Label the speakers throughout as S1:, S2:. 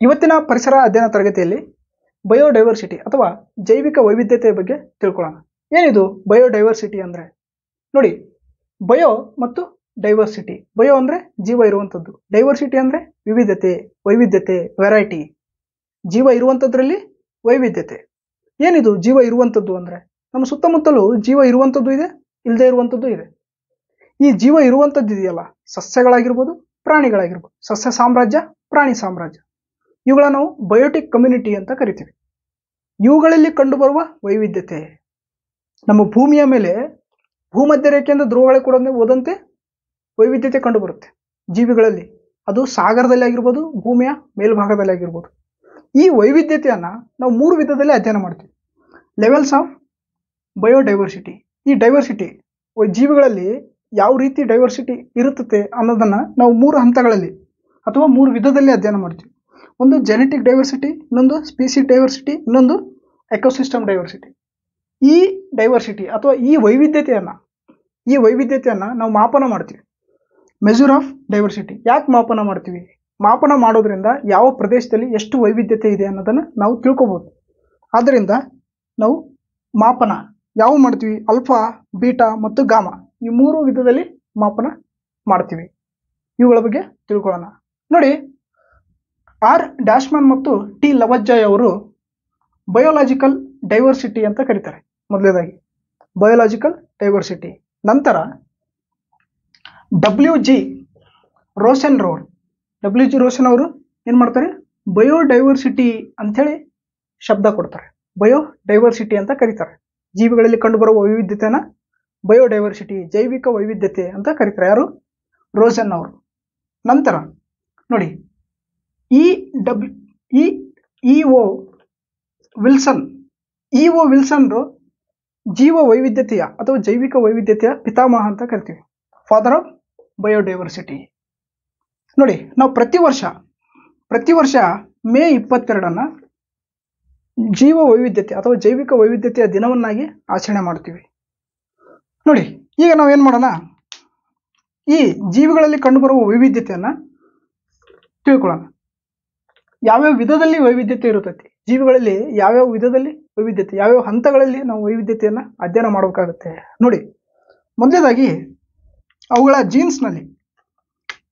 S1: ಇವತ್ತಿನ ಪರಿಸರ ಅಧ್ಯಯನ ತರಗತಿಯಲ್ಲಿ ಬಯೋಡೈವರ್ಸಿಟಿ ಅಥವಾ ಜೈವಿಕ ವೈವಿಧ್ಯತೆಯ ಬಗ್ಗೆ ತಿಳ್ಕೊಳ್ಳೋಣ. ಏನಿದು ಬಯೋಡೈವರ್ಸಿಟಿ ಅಂದರೆ? ನೋಡಿ, ಬಯೋ ಮತ್ತು ಡೈವರ್ಸಿಟಿ. ಬಯೋ ಅಂದರೆ ಜೀವ ಇರುವಂಥದ್ದು, ಡೈವರ್ಸಿಟಿ ಅಂದರೆ ವಿವಿಧತೆ, ವೈವಿಧ್ಯತೆ, ವೆರೈಟಿ. ಜೀವ ಇರುವಂಥದ್ರಲ್ಲಿ ವೈವಿಧ್ಯತೆ. ಏನಿದು ಜೀವ ಇರುವಂಥದ್ದು ಅಂದರೆ? ನಮ್ಮ ಸುತ್ತಮುತ್ತಲೂ ಜೀವ ಇರುವಂಥದ್ದು ಇದೆ, ಇಲ್ಲದೆ ಇರುವಂಥದ್ದು ಇದೆ. ಈ ಜೀವ ಇರುವಂಥದ್ದು ಇದೆಯಲ್ಲ, ಸಸ್ಯಗಳಾಗಿರ್ಬೋದು, ಪ್ರಾಣಿಗಳಾಗಿರ್ಬೋದು. ಸಸ್ಯ ಸಾಮ್ರಾಜ್ಯ, ಪ್ರಾಣಿ ಸಾಮ್ರಾಜ್ಯ, ಇವುಗಳನ್ನ ನಾವು ಬಯೋಟಿಕ್ ಕಮ್ಯುನಿಟಿ ಅಂತ ಕರಿತೀವಿ. ಇವುಗಳಲ್ಲಿ ಕಂಡುಬರುವ ವೈವಿಧ್ಯತೆ, ನಮ್ಮ ಭೂಮಿಯ ಮೇಲೆ ಭೂಮಧ್ಯ ರೇಖೆಯಿಂದ ಧ್ರುವಗಳ ಕೂಡ ಹೋದಂತೆ ವೈವಿಧ್ಯತೆ ಕಂಡುಬರುತ್ತೆ ಜೀವಿಗಳಲ್ಲಿ. ಅದು ಸಾಗರದಲ್ಲಿ ಆಗಿರ್ಬೋದು, ಭೂಮಿಯ ಮೇಲ್ಭಾಗದಲ್ಲಿ ಆಗಿರ್ಬೋದು. ಈ ವೈವಿಧ್ಯತೆಯನ್ನು ನಾವು 3 ವಿಧದಲ್ಲಿ ಅಧ್ಯಯನ ಮಾಡ್ತೀವಿ. Levels of biodiversity. ಈ ಡೈವರ್ಸಿಟಿ ಜೀವಿಗಳಲ್ಲಿ ಯಾವ ರೀತಿ ಡೈವರ್ಸಿಟಿ ಇರುತ್ತದೆ ಅನ್ನೋದನ್ನು ನಾವು 3 ಹಂತಗಳಲ್ಲಿ ಅಥವಾ 3 ವಿಧದಲ್ಲಿ ಅಧ್ಯಯನ ಮಾಡ್ತೀವಿ. ಒಂದು ಜೆನೆಟಿಕ್ ಡೈವರ್ಸಿಟಿ, ಇನ್ನೊಂದು ಸ್ಪೀಸಿಸ್ ಡೈವರ್ಸಿಟಿ, ಇನ್ನೊಂದು ಎಕೋಸಿಸ್ಟಮ್ ಡೈವರ್ಸಿಟಿ. ಈ ಡೈವರ್ಸಿಟಿ ಅಥವಾ ಈ ವೈವಿಧ್ಯತೆಯನ್ನು ನಾವು ಮಾಪನ ಮಾಡ್ತೀವಿ. Measure of diversity. ಯಾಕೆ ಮಾಪನ ಮಾಡ್ತೀವಿ? ಮಾಪನ ಮಾಡೋದ್ರಿಂದ ಯಾವ ಪ್ರದೇಶದಲ್ಲಿ ಎಷ್ಟು ವೈವಿಧ್ಯತೆ ಇದೆ ಅನ್ನೋದನ್ನು ನಾವು ತಿಳ್ಕೊಬೋದು. ಆದ್ದರಿಂದ ನಾವು ಮಾಪನ ಯಾವ ಮಾಡ್ತೀವಿ? ಆಲ್ಫಾ, ಬೀಟಾ ಮತ್ತು ಗಾಮಾ, ಈ 3 ವಿಧದಲ್ಲಿ ಮಾಪನ ಮಾಡ್ತೀವಿ. ಇವುಗಳ ಬಗ್ಗೆ ತಿಳ್ಕೊಳ್ಳೋಣ. ನೋಡಿ, ಆರ್ ಡ್ಯಾಶ್ಮನ್ ಮತ್ತು ಟಿ ಲವಜ್ಜಾಯ್ ಅವರು ಬಯೋಲಾಜಿಕಲ್ ಡೈವರ್ಸಿಟಿ ಅಂತ ಕರೀತಾರೆ. ಮೊದಲನೇದಾಗಿ ಬಯೋಲಾಜಿಕಲ್ ಡೈವರ್ಸಿಟಿ. ನಂತರ WG ರೋಸೆನ್ ಅವರು ಏನು ಮಾಡ್ತಾರೆ? ಬಯೋಡೈವರ್ಸಿಟಿ ಅಂಥೇಳಿ ಶಬ್ದ ಕೊಡ್ತಾರೆ. ಬಯೋಡೈವರ್ಸಿಟಿ ಅಂತ ಕರೀತಾರೆ. ಜೀವಿಗಳಲ್ಲಿ ಕಂಡುಬರುವ ವೈವಿಧ್ಯತೆನ ಬಯೋಡೈವರ್ಸಿಟಿ, ಜೈವಿಕ ವೈವಿಧ್ಯತೆ ಅಂತ ಕರೀತಾರೆ. ಯಾರು? ರೋಸೆನ್ ಅವರು. ನಂತರ ನೋಡಿ, ಇಒ ವಿಲ್ಸನ್ರು ಜೀವ ವೈವಿಧ್ಯತೆಯ ಅಥವಾ ಜೈವಿಕ ವೈವಿಧ್ಯತೆಯ ಪಿತಾಮಹ ಅಂತ ಕರಿತೀವಿ. Father of biodiversity. ನೋಡಿ, ನಾವು ಪ್ರತಿ ವರ್ಷ ಮೇ 22 ಜೀವ ವೈವಿಧ್ಯತೆ ಅಥವಾ ಜೈವಿಕ ವೈವಿಧ್ಯತೆಯ ದಿನವನ್ನಾಗಿ ಆಚರಣೆ ಮಾಡ್ತೀವಿ. ನೋಡಿ, ಈಗ ನಾವೇನು ಮಾಡೋಣ? ಈ ಜೀವಿಗಳಲ್ಲಿ ಕಂಡುಬರುವ ವೈವಿಧ್ಯತೆಯನ್ನು ತಿಳ್ಕೊಳ್ಳೋಣ. ಯಾವ್ಯಾವ ವಿಧದಲ್ಲಿ ವೈವಿಧ್ಯತೆ ಇರುತ್ತೈತಿ, ಜೀವಿಗಳಲ್ಲಿ ಯಾವ್ಯಾವ ವಿಧದಲ್ಲಿ ವೈವಿಧ್ಯತೆ, ಯಾವ್ಯಾವ ಹಂತಗಳಲ್ಲಿ ನಾವು ವೈವಿಧ್ಯತೆಯನ್ನು ಅಧ್ಯಯನ ಮಾಡಬೇಕಾಗುತ್ತೆ. ನೋಡಿ, ಮೊದಲನೇದಾಗಿ ಅವುಗಳ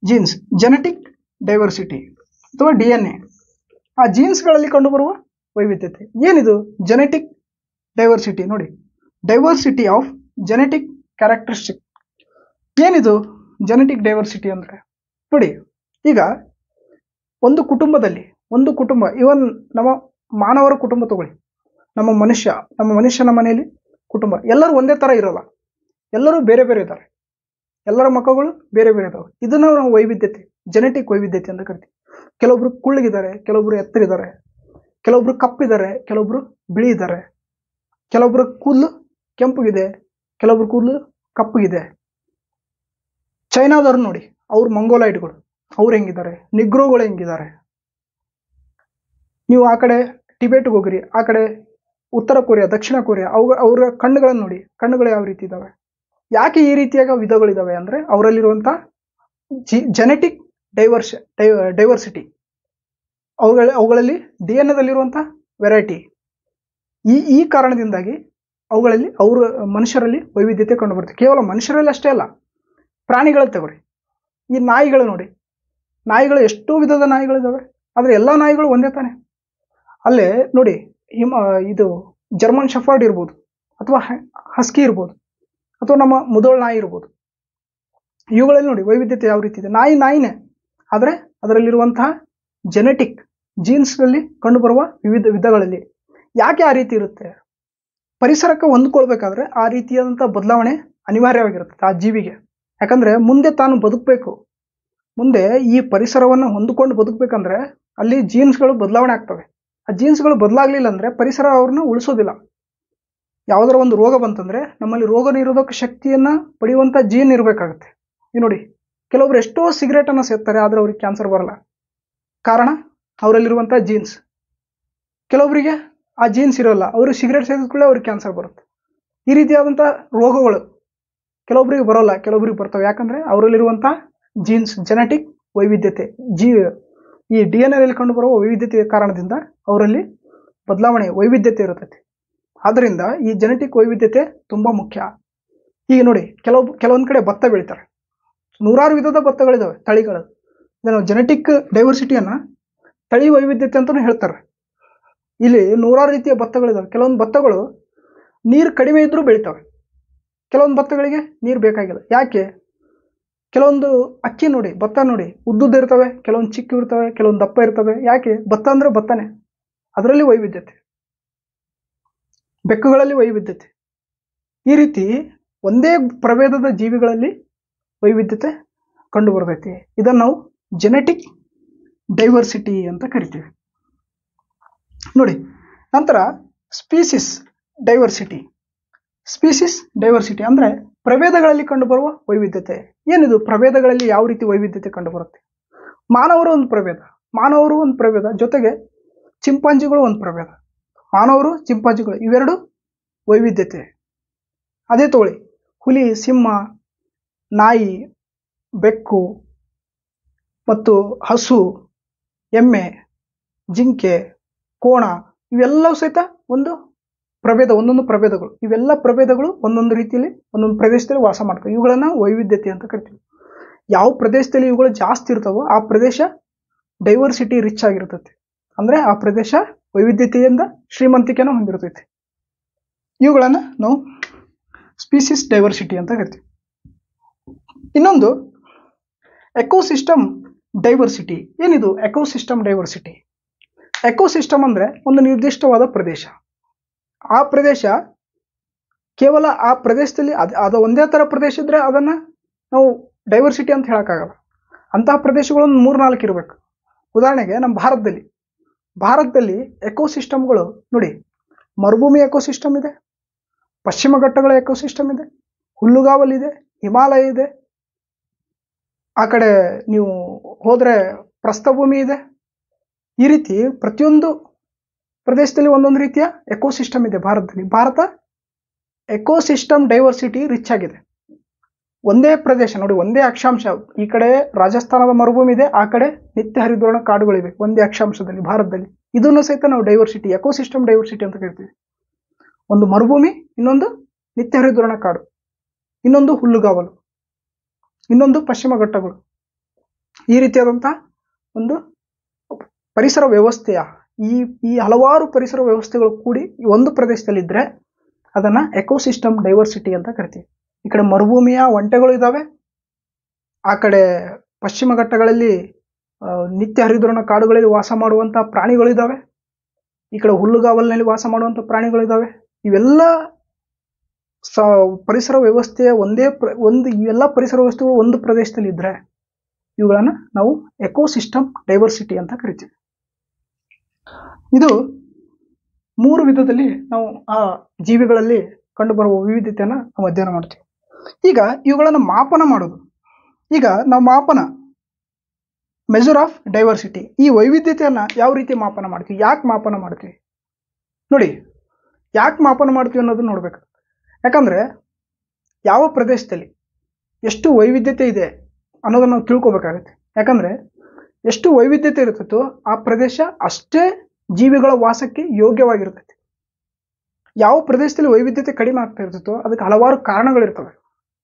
S1: ಜೀನ್ಸ್ ಜೆನೆಟಿಕ್ ಡೈವರ್ಸಿಟಿ ಅಥವಾ DNA. ಆ ಜೀನ್ಸ್ಗಳಲ್ಲಿ ಕಂಡುಬರುವ ವೈವಿಧ್ಯತೆ ಏನಿದು? Genetic diversity. ನೋಡಿ, ಡೈವರ್ಸಿಟಿ ಆಫ್ ಜೆನೆಟಿಕ್ ಕ್ಯಾರೆಕ್ಟರಿಸ್ಟಿಕ್. ಏನಿದು ಜೆನೆಟಿಕ್ ಡೈವರ್ಸಿಟಿ ಅಂದರೆ? ನೋಡಿ, ಈಗ ಒಂದು ಕುಟುಂಬ, ಇವನ್ ನಮ್ಮ ಮಾನವರ ಕುಟುಂಬ ತಗೊಳ್ಳಿ, ನಮ್ಮ ಮನುಷ್ಯನ ಮನೆಯಲ್ಲಿ ಕುಟುಂಬ, ಎಲ್ಲರೂ ಒಂದೇ ಥರ ಇರೋಲ್ಲ, ಎಲ್ಲರೂ ಬೇರೆ ಬೇರೆ ಇದ್ದಾರೆ, ಎಲ್ಲರ ಮಕ್ಕಳು ಬೇರೆ ಬೇರೆ ಇದ್ದಾವೆ. ಇದನ್ನು ನಾವು ವೈವಿಧ್ಯತೆ, ಜೆನೆಟಿಕ್ ವೈವಿಧ್ಯತೆ ಅಂತ ಕರಿತೀವಿ. ಕೆಲವೊಬ್ರು ಕುಳ್ಳಗಿದ್ದಾರೆ, ಕೆಲವೊಬ್ರು ಎತ್ತರಿದ್ದಾರೆ, ಕೆಲವೊಬ್ರು ಕಪ್ಪಿದ್ದಾರೆ, ಕೆಲವೊಬ್ರು ಬಿಳಿ ಇದ್ದಾರೆ, ಕೆಲವೊಬ್ರು ಕೂದಲು ಕೆಂಪಗಿದೆ, ಕೆಲವೊಬ್ರು ಕೂದಲು ಕಪ್ಪಗಿದೆ. ಚೈನಾದವ್ರು ನೋಡಿ, ಅವ್ರು ಮಂಗೋಲೈಟ್ಗಳು, ಅವ್ರು ಹೆಂಗಿದ್ದಾರೆ, ನಿಗ್ರೋಗಳು ಹೆಂಗಿದ್ದಾರೆ. ನೀವು ಆ ಕಡೆ ಟಿಬೇಟ್ಗೆ ಹೋಗಿರಿ, ಆ ಕಡೆ ಉತ್ತರ ಕೊರಿಯಾ, ದಕ್ಷಿಣ ಕೊರಿಯಾ, ಅವರ ಕಣ್ಣುಗಳನ್ನು ನೋಡಿ, ಕಣ್ಣುಗಳು ಯಾವ ರೀತಿ ಇದ್ದಾವೆ. ಯಾಕೆ ಈ ರೀತಿಯಾಗ ವಿಧಗಳಿದ್ದಾವೆ ಅಂದರೆ ಅವರಲ್ಲಿರುವಂಥ ಜೆನೆಟಿಕ್ ಡೈವರ್ಸಿಟಿ, ಅವುಗಳಲ್ಲಿ DNA ವೆರೈಟಿ. ಈ ಕಾರಣದಿಂದಾಗಿ ಮನುಷ್ಯರಲ್ಲಿ ವೈವಿಧ್ಯತೆ ಕಂಡುಬರುತ್ತೆ. ಕೇವಲ ಮನುಷ್ಯರಲ್ಲಿ ಅಷ್ಟೇ ಅಲ್ಲ, ಪ್ರಾಣಿಗಳಲ್ಲಿ ತಗೋರಿ. ಈ ನಾಯಿಗಳು ನೋಡಿ, ನಾಯಿಗಳು ಎಷ್ಟೋ ವಿಧದ ನಾಯಿಗಳಿದ್ದಾವೆ, ಆದರೆ ಎಲ್ಲ ನಾಯಿಗಳು ಒಂದೇ ತಾನೆ. ಅಲ್ಲೇ ನೋಡಿ, ಇದು ಜರ್ಮನ್ ಶೆಫರ್ಡ್ ಇರ್ಬೋದು, ಅಥವಾ ಹಸ್ಕಿ ಇರ್ಬೋದು, ಅಥವಾ ನಮ್ಮ ಮುದೋಳ್ ನಾಯಿ ಇರ್ಬೋದು. ಇವುಗಳಲ್ಲಿ ನೋಡಿ ವೈವಿಧ್ಯತೆ ಯಾವ ರೀತಿ ಇದೆ. ನಾಯಿನೇ, ಆದರೆ ಅದರಲ್ಲಿರುವಂತಹ ಜೆನೆಟಿಕ್ ಜೀನ್ಸ್ಗಳಲ್ಲಿ ಕಂಡುಬರುವ ವಿವಿಧ ವಿಧಗಳಲ್ಲಿ. ಯಾಕೆ ಆ ರೀತಿ ಇರುತ್ತೆ? ಪರಿಸರಕ್ಕೆ ಹೊಂದ್ಕೊಳ್ಬೇಕಾದ್ರೆ ಆ ರೀತಿಯಾದಂಥ ಬದಲಾವಣೆ ಅನಿವಾರ್ಯವಾಗಿರುತ್ತೆ ಆ ಜೀವಿಗೆ. ಯಾಕಂದರೆ ಮುಂದೆ ತಾನು ಬದುಕಬೇಕು, ಮುಂದೆ ಈ ಪರಿಸರವನ್ನು ಹೊಂದಿಕೊಂಡು ಬದುಕಬೇಕಂದ್ರೆ ಅಲ್ಲಿ ಜೀನ್ಸ್ಗಳು ಬದಲಾವಣೆ ಆಗ್ತವೆ. ಆ ಜೀನ್ಸ್ಗಳು ಬದಲಾಗಲಿಲ್ಲ ಅಂದರೆ ಪರಿಸರ ಅವ್ರನ್ನ ಉಳಿಸೋದಿಲ್ಲ. ಯಾವುದರ ಒಂದು ರೋಗ ಬಂತಂದರೆ ನಮ್ಮಲ್ಲಿ ರೋಗ ನಿರೋಧಕ ಶಕ್ತಿಯನ್ನು ಪಡೆಯುವಂಥ ಜೀನ್ ಇರಬೇಕಾಗುತ್ತೆ. ಈ ನೋಡಿ, ಕೆಲವೊಬ್ರು ಎಷ್ಟೋ ಸಿಗರೇಟನ್ನು ಸೇರ್ತಾರೆ, ಆದರೆ ಅವ್ರಿಗೆ ಕ್ಯಾನ್ಸರ್ ಬರಲ್ಲ. ಕಾರಣ ಅವರಲ್ಲಿರುವಂಥ ಜೀನ್ಸ್. ಕೆಲವೊಬ್ಬರಿಗೆ ಆ ಜೀನ್ಸ್ ಇರೋಲ್ಲ, ಅವರು ಸಿಗರೇಟ್ ಸೇದಿದ್ಕೊಳ್ಳೆ ಅವ್ರಿಗೆ ಕ್ಯಾನ್ಸರ್ ಬರುತ್ತೆ. ಈ ರೀತಿಯಾದಂಥ ರೋಗಗಳು ಕೆಲವೊಬ್ಬರಿಗೆ ಬರೋಲ್ಲ, ಕೆಲವೊಬ್ಬರಿಗೆ ಬರ್ತವೆ. ಯಾಕಂದರೆ ಅವರಲ್ಲಿರುವಂಥ ಜೀನ್ಸ್, ಜೆನೆಟಿಕ್ ವೈವಿಧ್ಯತೆ, ಈ DNA ಕಂಡುಬರುವ ವೈವಿಧ್ಯತೆಯ ಕಾರಣದಿಂದ ಅವರಲ್ಲಿ ಬದಲಾವಣೆ ವೈವಿಧ್ಯತೆ ಇರುತ್ತದೆ. ಆದ್ದರಿಂದ ಈ ಜೆನೆಟಿಕ್ ವೈವಿಧ್ಯತೆ ತುಂಬಾ ಮುಖ್ಯ. ಈಗ ನೋಡಿ, ಕೆಲವೊಂದು ಕಡೆ ಭತ್ತ ಬೆಳೀತಾರೆ, ನೂರಾರು ವಿಧದ ಭತ್ತಗಳಿದಾವೆ, ತಳಿಗಳು. ಇದನ್ನು ಜೆನೆಟಿಕ್ ಡೈವರ್ಸಿಟಿಯನ್ನ ತಳಿ ವೈವಿಧ್ಯತೆ ಅಂತಲೂ ಹೇಳ್ತಾರೆ. ಇಲ್ಲಿ ನೂರಾರು ರೀತಿಯ ಭತ್ತಗಳಿದಾವೆ. ಕೆಲವೊಂದು ಭತ್ತಗಳು ನೀರು ಕಡಿಮೆ ಇದ್ರೂ ಬೆಳಿತಾವೆ, ಕೆಲವೊಂದು ಭತ್ತಗಳಿಗೆ ನೀರು ಬೇಕಾಗಿಲ್ಲ. ಯಾಕೆ? ಕೆಲವೊಂದು ಅಕ್ಕಿ ನೋಡಿ, ಭತ್ತ ನೋಡಿ, ಉದ್ದುದ್ದು ಇರ್ತವೆ, ಕೆಲವೊಂದು ಚಿಕ್ಕ ಇರ್ತವೆ, ಕೆಲವೊಂದು ದಪ್ಪ ಇರ್ತವೆ. ಯಾಕೆ? ಭತ್ತ ಅಂದ್ರೆ ಭತ್ತನೇ, ಅದರಲ್ಲಿ ವೈವಿಧ್ಯತೆ. ಬೆಕ್ಕುಗಳಲ್ಲಿ ವೈವಿಧ್ಯತೆ. ಈ ರೀತಿ ಒಂದೇ ಪ್ರಭೇದದ ಜೀವಿಗಳಲ್ಲಿ ವೈವಿಧ್ಯತೆ ಕಂಡು ಬರ್ತೈತಿ. ಇದನ್ನು ನಾವು ಜೆನೆಟಿಕ್ ಡೈವರ್ಸಿಟಿ ಅಂತ ಕರಿತೀವಿ. ನೋಡಿ, ನಂತರ ಸ್ಪೀಸಿಸ್ ಡೈವರ್ಸಿಟಿ. ಸ್ಪೀಸಿಸ್ ಡೈವರ್ಸಿಟಿ ಅಂದ್ರೆ ಪ್ರಭೇದಗಳಲ್ಲಿ ಕಂಡುಬರುವ ವೈವಿಧ್ಯತೆ. ಏನಿದು? ಪ್ರಭೇದಗಳಲ್ಲಿ ಯಾವ ರೀತಿ ವೈವಿಧ್ಯತೆ ಕಂಡುಬರುತ್ತೆ? ಮಾನವರು ಒಂದು ಪ್ರಭೇದ, ಜೊತೆಗೆ ಚಿಂಪಾಂಜಿಗಳು ಒಂದು ಪ್ರಭೇದ. ಮಾನವರು, ಚಿಂಪಾಂಜಿಗಳು ಇವೆರಡು ವೈವಿಧ್ಯತೆ. ಅದೇ ತಗೊಳ್ಳಿ, ಹುಲಿ, ಸಿಂಹ, ನಾಯಿ, ಬೆಕ್ಕು ಮತ್ತು ಹಸು, ಎಮ್ಮೆ, ಜಿಂಕೆ, ಕೋಣ ಇವೆಲ್ಲವೂ ಸಹಿತ ಒಂದು ಪ್ರಭೇದ, ಒಂದೊಂದು ಪ್ರಭೇದಗಳು. ಇವೆಲ್ಲ ಪ್ರಭೇದಗಳು ಒಂದೊಂದು ರೀತಿಯಲ್ಲಿ ಒಂದೊಂದು ಪ್ರದೇಶದಲ್ಲಿ ವಾಸ ಮಾಡ್ತವೆ. ಇವುಗಳನ್ನ ವೈವಿಧ್ಯತೆ ಅಂತ ಕರಿತೀವಿ. ಯಾವ ಪ್ರದೇಶದಲ್ಲಿ ಇವುಗಳು ಜಾಸ್ತಿ ಇರ್ತಾವೋ ಆ ಪ್ರದೇಶ ಡೈವರ್ಸಿಟಿ ರಿಚ್ ಆಗಿರ್ತೈತಿ. ಅಂದ್ರೆ ಆ ಪ್ರದೇಶ ವೈವಿಧ್ಯತೆಯಿಂದ ಶ್ರೀಮಂತಿಕೆಯನ್ನು ಹೊಂದಿರ್ತೈತಿ. ಇವುಗಳನ್ನ ನಾವು ಸ್ಪೀಸಿಸ್ ಡೈವರ್ಸಿಟಿ ಅಂತ ಕರಿತೀವಿ. ಇನ್ನೊಂದು ಎಕೋಸಿಸ್ಟಮ್ ಡೈವರ್ಸಿಟಿ. ಏನಿದು ಎಕೋಸಿಸ್ಟಮ್ ಡೈವರ್ಸಿಟಿ? ಎಕೋಸಿಸ್ಟಮ್ ಅಂದ್ರೆ ಒಂದು ನಿರ್ದಿಷ್ಟವಾದ ಪ್ರದೇಶ. ಆ ಪ್ರದೇಶ ಕೇವಲ ಆ ಪ್ರದೇಶದಲ್ಲಿ ಅದು ಒಂದೇ ತರ ಪ್ರದೇಶ ಇದ್ರೆ ಅದನ್ನ ನಾವು ಡೈವರ್ಸಿಟಿ ಅಂತ ಹೇಳಕ್ಕಾಗಲ್ಲ. ಅಂತಹ ಪ್ರದೇಶಗಳು 3-4 ಇರಬೇಕು. ಉದಾಹರಣೆಗೆ ನಮ್ಮ ಭಾರತದಲ್ಲಿ ಎಕೋಸಿಸ್ಟಮ್ಗಳು ನೋಡಿ, ಮರುಭೂಮಿ ಎಕೋಸಿಸ್ಟಮ್ ಇದೆ, ಪಶ್ಚಿಮ ಘಟ್ಟಗಳ ಎಕೋಸಿಸ್ಟಮ್ ಇದೆ, ಹುಲ್ಲುಗಾವಲಿದೆ, ಹಿಮಾಲಯ ಇದೆ, ಆ ಕಡೆ ನೀವು ಹೋದ್ರೆ ಪ್ರಸ್ಥಭೂಮಿ ಇದೆ. ಈ ರೀತಿ ಪ್ರತಿಯೊಂದು ಪ್ರದೇಶದಲ್ಲಿ ಒಂದೊಂದು ರೀತಿಯ ಎಕೋಸಿಸ್ಟಮ್ ಇದೆ ಭಾರತದಲ್ಲಿ. ಭಾರತ ಎಕೋಸಿಸ್ಟಮ್ ಡೈವರ್ಸಿಟಿ ರಿಚ್ ಆಗಿದೆ. ಒಂದೇ ಪ್ರದೇಶ ನೋಡಿ, ಒಂದೇ ಅಕ್ಷಾಂಶ. ಈ ಕಡೆ ರಾಜಸ್ಥಾನದ ಮರುಭೂಮಿ ಇದೆ, ಆ ಕಡೆ ನಿತ್ಯ ಹರಿದ್ವರ್ಣ ಕಾಡುಗಳಿವೆ ಒಂದೇ ಅಕ್ಷಾಂಶದಲ್ಲಿ ಭಾರತದಲ್ಲಿ. ಇದನ್ನು ಸಹಿತ ನಾವು ಡೈವರ್ಸಿಟಿ, ಎಕೋಸಿಸ್ಟಮ್ ಡೈವರ್ಸಿಟಿ ಅಂತ ಕರಿತೀವಿ. ಒಂದು ಮರುಭೂಮಿ, ಇನ್ನೊಂದು ನಿತ್ಯ ಹರಿದ್ವರ್ಣ ಕಾಡು, ಇನ್ನೊಂದು ಹುಲ್ಲುಗಾವಲು, ಇನ್ನೊಂದು ಪಶ್ಚಿಮ ಘಟ್ಟಗಳು. ಈ ರೀತಿಯಾದಂತಹ ಒಂದು ಪರಿಸರ ವ್ಯವಸ್ಥೆಯ ಈ ಹಲವಾರು ಪರಿಸರ ವ್ಯವಸ್ಥೆಗಳು ಕೂಡಿ ಒಂದು ಪ್ರದೇಶದಲ್ಲಿ ಇದ್ರೆ ಅದನ್ನ ಎಕೋಸಿಸ್ಟಮ್ ಡೈವರ್ಸಿಟಿ ಅಂತ ಕರಿತೀವಿ. ಈ ಕಡೆ ಮರುಭೂಮಿಯ ಒಂಟೆಗಳು ಇದಾವೆ, ಆ ಕಡೆ ಪಶ್ಚಿಮ ಘಟ್ಟಗಳಲ್ಲಿ ನಿತ್ಯ ಹರಿದ್ವರ್ಣ ಕಾಡುಗಳಲ್ಲಿ ವಾಸ ಮಾಡುವಂತಹ ಪ್ರಾಣಿಗಳಿದಾವೆ, ಈ ಕಡೆ ಹುಲ್ಲುಗಾವಲಿನಲ್ಲಿ ವಾಸ ಮಾಡುವಂತಹ ಪ್ರಾಣಿಗಳಿದಾವೆ. ಇವೆಲ್ಲ ಪರಿಸರ ವ್ಯವಸ್ಥೆಯ ಇವೆಲ್ಲ ಪರಿಸರ ವ್ಯವಸ್ಥೆಗಳು ಒಂದು ಪ್ರದೇಶದಲ್ಲಿ ಇದ್ರೆ ಇವುಗಳನ್ನ ನಾವು ಎಕೋಸಿಸ್ಟಮ್ ಡೈವರ್ಸಿಟಿ ಅಂತ ಕರಿತೀವಿ. ಇದು 3 ವಿಧದಲ್ಲಿ ನಾವು ಆ ಜೀವಿಗಳಲ್ಲಿ ಕಂಡುಬರುವ ವಿವಿಧತೆಯನ್ನು ನಾವು ಅಧ್ಯಯನ ಮಾಡ್ತೀವಿ. ಈಗ ಇವುಗಳನ್ನು ಮಾಪನ ಮಾಡೋದು. ಈಗ ನಾವು ಮೆಜರ್ ಆಫ್ ಡೈವರ್ಸಿಟಿ, ಈ ವೈವಿಧ್ಯತೆಯನ್ನ ಯಾವ ರೀತಿ ಮಾಪನ ಮಾಡ್ತೀವಿ, ಯಾಕೆ ಮಾಪನ ಮಾಡ್ತೀವಿ? ನೋಡಿ, ಯಾಕೆ ಮಾಪನ ಮಾಡ್ತೀವಿ ಅನ್ನೋದನ್ನ ನೋಡ್ಬೇಕು. ಯಾಕಂದ್ರೆ ಯಾವ ಪ್ರದೇಶದಲ್ಲಿ ಎಷ್ಟು ವೈವಿಧ್ಯತೆ ಇದೆ ಅನ್ನೋದನ್ನ ನಾವು ತಿಳ್ಕೊಬೇಕಾಗುತ್ತೆ. ಯಾಕಂದ್ರೆ ಎಷ್ಟು ವೈವಿಧ್ಯತೆ ಇರುತ್ತೋ ಆ ಪ್ರದೇಶ ಅಷ್ಟೇ ಜೀವಿಗಳ ವಾಸಕ್ಕೆ ಯೋಗ್ಯವಾಗಿರ್ತೈತಿ. ಯಾವ ಪ್ರದೇಶದಲ್ಲಿ ವೈವಿಧ್ಯತೆ ಕಡಿಮೆ ಆಗ್ತಾ ಇರ್ತೈತೋ ಅದಕ್ಕೆ ಹಲವಾರು ಕಾರಣಗಳಿರ್ತವೆ,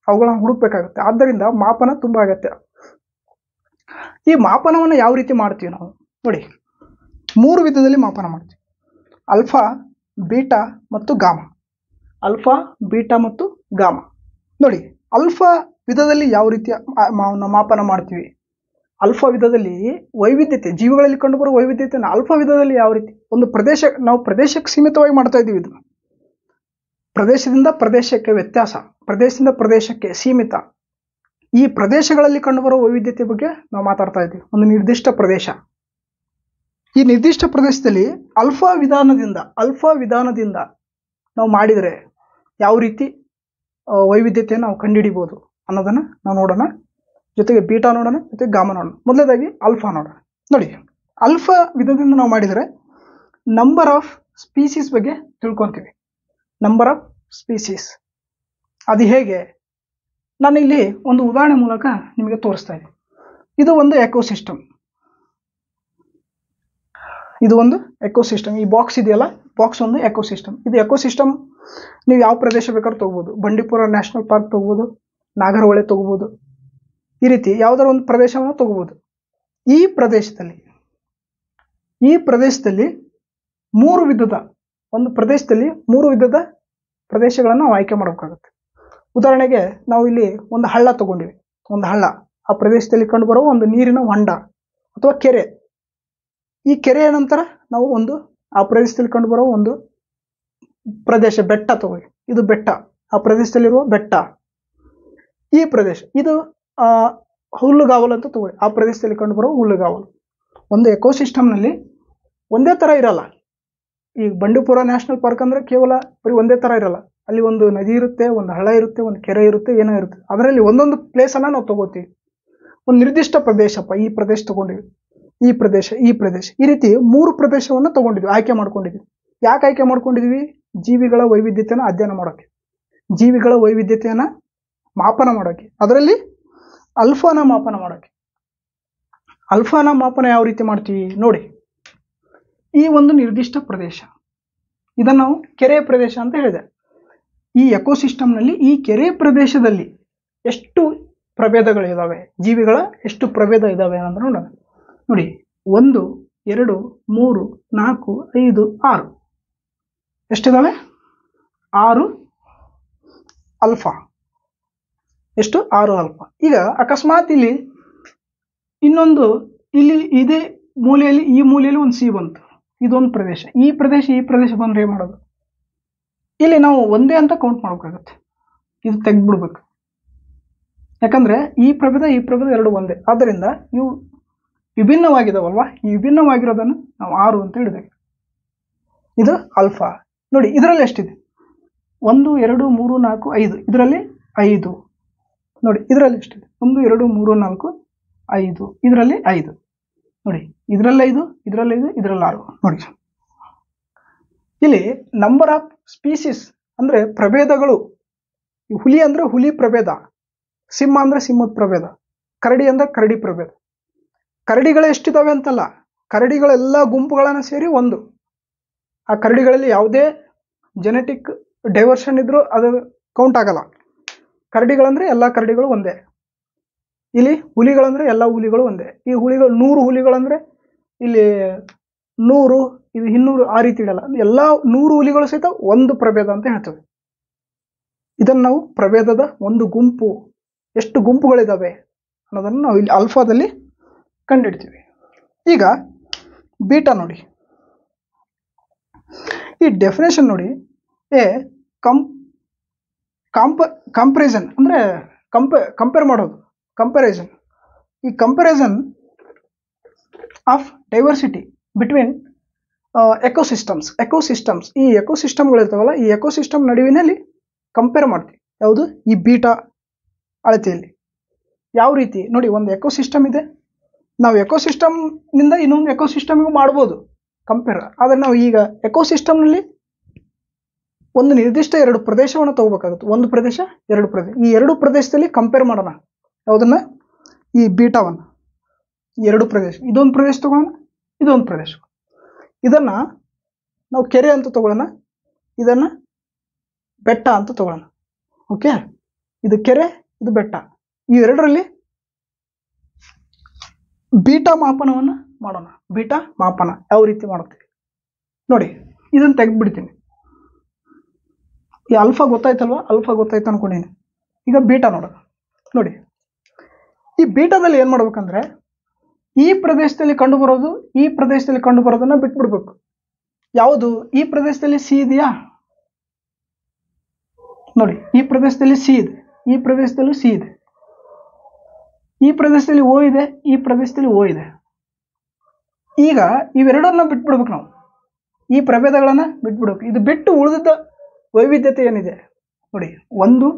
S1: ಅವುಗಳನ್ನ ಹುಡುಕ್ಬೇಕಾಗುತ್ತೆ. ಆದ್ದರಿಂದ ಮಾಪನ ತುಂಬಾ ಅಗತ್ಯ. ಈ ಮಾಪನವನ್ನು ಯಾವ ರೀತಿ ಮಾಡ್ತೀವಿ ನಾವು? ನೋಡಿ, 3 ವಿಧದಲ್ಲಿ ಮಾಪನ ಮಾಡ್ತೀವಿ: ಆಲ್ಫಾ, ಬೀಟಾ ಮತ್ತು ಗಾಮಾ. ಆಲ್ಫಾ, ಬೀಟಾ ಮತ್ತು ಗಾಮಾ. ನೋಡಿ, ಆಲ್ಫಾ ವಿಧದಲ್ಲಿ ಯಾವ ರೀತಿಯ ಮಾಪನ ಮಾಡ್ತೀವಿ? ಆಲ್ಫಾ ವಿಧದಲ್ಲಿ ವೈವಿಧ್ಯತೆ, ಜೀವಿಗಳಲ್ಲಿ ಕಂಡುಬರುವ ವೈವಿಧ್ಯತೆಯನ್ನು ಆಲ್ಫಾ ವಿಧದಲ್ಲಿ ಯಾವ ರೀತಿ? ಒಂದು ಪ್ರದೇಶ, ನಾವು ಪ್ರದೇಶಕ್ಕೆ ಸೀಮಿತವಾಗಿ ಮಾಡ್ತಾ ಇದ್ದೀವಿ. ಇದನ್ನು ಪ್ರದೇಶದಿಂದ ಪ್ರದೇಶಕ್ಕೆ ವ್ಯತ್ಯಾಸ, ಪ್ರದೇಶದಿಂದ ಪ್ರದೇಶಕ್ಕೆ ಸೀಮಿತ. ಈ ಪ್ರದೇಶಗಳಲ್ಲಿ ಕಂಡುಬರುವ ವೈವಿಧ್ಯತೆ ಬಗ್ಗೆ ನಾವು ಮಾತಾಡ್ತಾ ಇದ್ದೀವಿ. ಒಂದು ನಿರ್ದಿಷ್ಟ ಪ್ರದೇಶ, ಈ ನಿರ್ದಿಷ್ಟ ಪ್ರದೇಶದಲ್ಲಿ ಆಲ್ಫಾ ವಿಧಾನದಿಂದ ನಾವು ಮಾಡಿದರೆ ಯಾವ ರೀತಿ ವೈವಿಧ್ಯತೆಯನ್ನು ನಾವು ಕಂಡುಹಿಡಿಬಹುದು ಅನ್ನೋದನ್ನ ನಾವು ನೋಡೋಣ. ಜೊತೆಗೆ ಬೀಟಾ ನೋಡೋಣ, ಜೊತೆಗೆ ಗಾಮಾ ನೋಡೋಣ. ಮೊದಲನೇದಾಗಿ ಆಲ್ಫಾ ನೋಡೋಣ. ನೋಡಿ, ಆಲ್ಫಾ ವಿಧದಿಂದ ನಾವು ಮಾಡಿದರೆ ನಂಬರ್ ಆಫ್ ಸ್ಪೀಸೀಸ್ ಬಗ್ಗೆ ತಿಳ್ಕೊಂತೀವಿ. ನಂಬರ್ ಆಫ್ ಸ್ಪೀಸೀಸ್ ಅದು ಹೇಗೆ? ನಾನು ಇಲ್ಲಿ ಒಂದು ಉದಾಹರಣೆ ಮೂಲಕ ನಿಮಗೆ ತೋರಿಸ್ತಾ ಇದ್ದೀನಿ. ಇದು ಒಂದು ಎಕೋಸಿಸ್ಟಮ್. ಇದು ಒಂದು ಎಕೋಸಿಸ್ಟಮ್. ಈ ಬಾಕ್ಸ್ ಇದೆಯಲ್ಲ, ಬಾಕ್ಸ್ ಒಂದು ಎಕೋಸಿಸ್ಟಮ್. ಇದು ಎಕೋಸಿಸ್ಟಮ್ ನೀವು ಯಾವ ಪ್ರದೇಶ ಬೇಕಾದ್ರೂ ತೊಗೋಬೋದು. ಬಂಡೀಪುರ ನ್ಯಾಷನಲ್ ಪಾರ್ಕ್ ತೊಗೋಬೋದು, ನಾಗರಹೊಳೆ ತೊಗೋಬೋದು, ಈ ರೀತಿ ಯಾವುದಾದ್ರು ಒಂದು ಪ್ರದೇಶವನ್ನು ತೊಗೋಬೋದು. ಈ ಪ್ರದೇಶದಲ್ಲಿ ಒಂದು ಪ್ರದೇಶದಲ್ಲಿ ಮೂರು ವಿಧದ ಪ್ರದೇಶಗಳನ್ನು ನಾವು ಆಯ್ಕೆ ಮಾಡಬೇಕಾಗುತ್ತೆ. ಉದಾಹರಣೆಗೆ ನಾವು ಇಲ್ಲಿ ಒಂದು ಹಳ್ಳ ತಗೊಂಡಿವಿ. ಒಂದು ಹಳ್ಳ, ಆ ಪ್ರದೇಶದಲ್ಲಿ ಕಂಡುಬರುವ ಒಂದು ನೀರಿನ ಹೊಂಡ ಅಥವಾ ಕೆರೆ. ಈ ಕೆರೆಯ ನಂತರ ನಾವು ಆ ಪ್ರದೇಶದಲ್ಲಿ ಕಂಡುಬರುವ ಒಂದು ಪ್ರದೇಶ, ಬೆಟ್ಟ ತಗೊಳ್ಳಿ. ಇದು ಬೆಟ್ಟ, ಆ ಪ್ರದೇಶದಲ್ಲಿರುವ ಬೆಟ್ಟ. ಈ ಪ್ರದೇಶ ಇದು ಹುಲ್ಲುಗಾವಲು ಅಂತ ತಗೊಳ್ಳಿ, ಆ ಪ್ರದೇಶದಲ್ಲಿ ಕಂಡುಬರುವ ಹುಲ್ಲುಗಾವಲು. ಒಂದು ಎಕೋಸಿಸ್ಟಮ್ನಲ್ಲಿ ಒಂದೇ ಥರ ಇರಲ್ಲ. ಈಗ ಬಂಡೀಪುರ ನ್ಯಾಷನಲ್ ಪಾರ್ಕ್ ಅಂದರೆ ಕೇವಲ ಬರೀ ಒಂದೇ ಥರ ಇರಲ್ಲ. ಅಲ್ಲಿ ಒಂದು ನದಿ ಇರುತ್ತೆ, ಒಂದು ಹಳ್ಳ ಇರುತ್ತೆ, ಒಂದು ಕೆರೆ ಇರುತ್ತೆ, ಏನೋ ಇರುತ್ತೆ. ಅದರಲ್ಲಿ ಒಂದೊಂದು ಪ್ಲೇಸನ್ನು ನಾವು ತಗೋತೀವಿ. ಒಂದು ನಿರ್ದಿಷ್ಟ ಪ್ರದೇಶಪ್ಪ, ಈ ಪ್ರದೇಶ ತಗೊಂಡಿವಿ, ಈ ಪ್ರದೇಶ, ಈ ರೀತಿ ಮೂರು ಪ್ರದೇಶವನ್ನು ತಗೊಂಡಿದ್ವಿ, ಆಯ್ಕೆ ಮಾಡ್ಕೊಂಡಿದ್ವಿ. ಯಾಕೆ ಆಯ್ಕೆ ಮಾಡ್ಕೊಂಡಿದ್ವಿ? ಜೀವಿಗಳ ವೈವಿಧ್ಯತೆಯನ್ನು ಅಧ್ಯಯನ ಮಾಡೋಕ್ಕೆ, ಜೀವಿಗಳ ವೈವಿಧ್ಯತೆಯನ್ನು ಮಾಪನ ಮಾಡೋಕ್ಕೆ, ಅದರಲ್ಲಿ ಅಲ್ಫಾನ ಮಾಪನ ಮಾಡೋಕ್ಕೆ. ಅಲ್ಫಾನ ಮಾಪನ ಯಾವ ರೀತಿ ಮಾಡ್ತೀವಿ ನೋಡಿ. ಈ ಒಂದು ನಿರ್ದಿಷ್ಟ ಪ್ರದೇಶ, ಇದನ್ನು ನಾವು ಕೆರೆ ಪ್ರದೇಶ ಅಂತ ಹೇಳಿದೆ. ಈ ಎಕೋಸಿಸ್ಟಮ್ನಲ್ಲಿ ಈ ಕೆರೆ ಪ್ರದೇಶದಲ್ಲಿ ಎಷ್ಟು ಪ್ರಭೇದಗಳಿದ್ದಾವೆ, ಜೀವಿಗಳ ಎಷ್ಟು ಪ್ರಭೇದ ಇದ್ದಾವೆ ಅಂತ ನೋಡೋಣ. ನೋಡಿ, 1 2 3 4 5 6 ಎಷ್ಟಿದ್ದಾವೆ? 6 ಆಲ್ಫಾ. ಎಷ್ಟು? 6 ಆಲ್ಫಾ. ಈಗ ಅಕಸ್ಮಾತ್ ಇಲ್ಲಿ ಇನ್ನೊಂದು, ಇಲ್ಲಿ ಇದೇ ಮೂಲೆಯಲ್ಲಿ, ಈ ಮೂಲೆಯಲ್ಲಿ ಒಂದು ಸಿ ಬಂತು, ಇದೊಂದು ಪ್ರದೇಶ, ಈ ಪ್ರದೇಶ ಬಂದ್ರೆ ಏನು ಮಾಡೋದು? ಇಲ್ಲಿ ನಾವು ಒಂದೇ ಅಂತ ಕೌಂಟ್ ಮಾಡ್ಬೇಕಾಗತ್ತೆ. ಇದು ತೆಗೆದ್ಬಿಡ್ಬೇಕು. ಯಾಕಂದ್ರೆ ಈ ಪ್ರಭೇದ ಎರಡು ಒಂದೇ. ಆದ್ದರಿಂದ ಇವು ವಿಭಿನ್ನವಾಗಿದಾವಲ್ವಾ, ಈ ವಿಭಿನ್ನವಾಗಿರೋದನ್ನು ನಾವು 6 ಅಂತ ಹೇಳಿದ್ದೇವೆ. ಇದು ಆಲ್ಫಾ. ನೋಡಿ, ಇದರಲ್ಲಿ ಎಷ್ಟಿದೆ? 1 2 3 4 5, ಇದರಲ್ಲಿ 5. ನೋಡಿ, ಇದರಲ್ಲಿ ಎಷ್ಟಿದೆ? 1 2 3 4 5, ಇದರಲ್ಲಿ 5. ನೋಡಿ, ಇದರಲ್ಲಿ 5, ಇದರಲ್ಲಿ 5, ಇದರಲ್ಲಿ 6. ನೋಡಿ, ಇಲ್ಲಿ ನಂಬರ್ ಆಫ್ ಸ್ಪೀಸೀಸ್ ಅಂದ್ರೆ ಪ್ರಭೇದಗಳು. ಹುಲಿ ಅಂದ್ರೆ ಹುಲಿ ಪ್ರಭೇದ, ಸಿಂಹ ಅಂದ್ರೆ ಸಿಂಹದ ಪ್ರಭೇದ, ಕರಡಿ ಅಂದ್ರೆ ಕರಡಿ ಪ್ರಭೇದ. ಕರಡಿಗಳು ಎಷ್ಟಿದಾವೆ ಅಂತಲ್ಲ, ಕರಡಿಗಳೆಲ್ಲ ಗುಂಪುಗಳನ್ನು ಸೇರಿ ಒಂದು. ಆ ಕರಡಿಗಳಲ್ಲಿ ಯಾವುದೇ ಜೆನೆಟಿಕ್ ಡೈವರ್ಷನ್ ಇದ್ರೂ ಅದು ಕೌಂಟ್ ಆಗಲ್ಲ. ಕರಡಿಗಳಂದ್ರೆ ಎಲ್ಲ ಕರಡಿಗಳು ಒಂದೇ. ಇಲ್ಲಿ ಹುಲಿಗಳಂದ್ರೆ ಎಲ್ಲ ಹುಲಿಗಳು ಒಂದೇ. ಈ ಹುಲಿಗಳು 100 ಹುಲಿಗಳಂದ್ರೆ ಇಲ್ಲಿ 100, ಇದು 200, ಆ ರೀತಿ ಇಡಲ್ಲ. ಎಲ್ಲ 100 ಹುಲಿಗಳು ಸಹಿತ ಒಂದು ಪ್ರಭೇದ ಅಂತ ಹೇಳ್ತೇವೆ. ಇದನ್ನು ನಾವು ಪ್ರಭೇದದ ಒಂದು ಗುಂಪು, ಎಷ್ಟು ಗುಂಪುಗಳಿದಾವೆ ಅನ್ನೋದನ್ನು ನಾವು ಇಲ್ಲಿ ಆಲ್ಫಾದಲ್ಲಿ ಕಂಡುಹಿಡ್ತೀವಿ. ಈಗ ಬೀಟಾ ನೋಡಿ, ಈ ಡೆಫಿನೇಷನ್ ನೋಡಿ. ಕಂಪ್ಯಾರಿಸನ್ ಅಂದ್ರೆ ಕಂಪೇರ್ ಮಾಡೋದು, ಕಂಪ್ಯಾರಿಸನ್. ಈ comparison of diversity between ecosystems. ಈ ಎಕೋಸಿಸ್ಟಮ್ಗಳಿರ್ತಾವಲ್ಲ, ಈ ಎಕೋಸಿಸ್ಟಮ್ ನಡುವಿನಲ್ಲಿ ಕಂಪೇರ್ ಮಾಡ್ತೀವಿ. ಯಾವುದು? ಈ ಬೀಟಾ ಅಳತೆಯಲ್ಲಿ. ಯಾವ ರೀತಿ ನೋಡಿ, ಒಂದು ಎಕೋಸಿಸ್ಟಮ್ ಇದೆ, ನಾವು ಎಕೋಸಿಸ್ಟಮ್ನಿಂದ ಇನ್ನೊಂದು ಎಕೋಸಿಸ್ಟಮ್ಗೂ ಮಾಡ್ಬೋದು ಕಂಪೇರ್. ಆದರೆ ನಾವು ಈಗ ಎಕೋಸಿಸ್ಟಮ್ನಲ್ಲಿ ಒಂದು ನಿರ್ದಿಷ್ಟ 2 ಪ್ರದೇಶವನ್ನು ತಗೋಬೇಕಾಗುತ್ತೆ. ಒಂದು ಪ್ರದೇಶ, 2 ಪ್ರದೇಶ. ಈ 2 ಪ್ರದೇಶದಲ್ಲಿ ಕಂಪೇರ್ ಮಾಡೋಣ. ಯಾವುದನ್ನ? ಈ ಬೀಟಾವನ್ನು. 2 ಪ್ರದೇಶ, ಇದೊಂದು ಪ್ರದೇಶ ತಗೊಳ್ಳೋಣ, ಇದೊಂದು ಪ್ರದೇಶ. ಇದನ್ನ ನಾವು ಕೆರೆ ಅಂತ ತಗೊಳ್ಳೋಣ, ಇದನ್ನ ಬೆಟ್ಟ ಅಂತ ತಗೊಳ್ಳೋಣ. ಓಕೆ, ಇದು ಕೆರೆ, ಇದು ಬೆಟ್ಟ. ಈ ಎರಡರಲ್ಲಿ ಬೀಟಾ ಮಾಪನವನ್ನು ಮಾಡೋಣ. ಬೀಟಾ ಮಾಪನ ಯಾವ ರೀತಿ ಮಾಡುತ್ತೀವಿ ನೋಡಿ. ಇದನ್ನು ತೆಗೆದ್ಬಿಡ್ತೀನಿ. ಈ ಆಲ್ಫಾ ಗೊತ್ತಾಯ್ತಲ್ವಾ? ಆಲ್ಫಾ ಗೊತ್ತಾಯ್ತು ಅನ್ಕೊಂಡಿನಿ. ಈಗ ಬೀಟಾ ನೋಡೋಣ. ನೋಡಿ, ಈ ಬೀಟಾದಲ್ಲಿ ಏನು ಮಾಡ್ಬೇಕಂದ್ರೆ, ಈ ಪ್ರದೇಶದಲ್ಲಿ ಕಂಡುಬರೋದು, ಈ ಪ್ರದೇಶದಲ್ಲಿ ಕಂಡುಬರೋದನ್ನ ಬಿಟ್ಬಿಡ್ಬೇಕು. ಯಾವುದು? ಈ ಪ್ರದೇಶದಲ್ಲಿ ಸಿ ಇದೆಯಾ ನೋಡಿ, ಈ ಪ್ರದೇಶದಲ್ಲಿ ಸಿ ಇದೆ, ಈ ಪ್ರದೇಶದಲ್ಲೂ ಸಿ ಇದೆ, ಈ ಪ್ರದೇಶದಲ್ಲಿ ಓ ಇದೆ, ಈ ಪ್ರದೇಶದಲ್ಲಿ ಓ ಇದೆ. ಈಗ ಇವೆರಡನ್ನ ಬಿಟ್ಬಿಡ್ಬೇಕು ನಾವು, ಈ ಪ್ರಭೇದಗಳನ್ನ ಬಿಟ್ಬಿಡ್ಬೇಕು. ಇದು ಬಿಟ್ಟು ಉಳಿದಿದ್ದ ವೈವಿಧ್ಯತೆ ಏನಿದೆ ನೋಡಿ, 1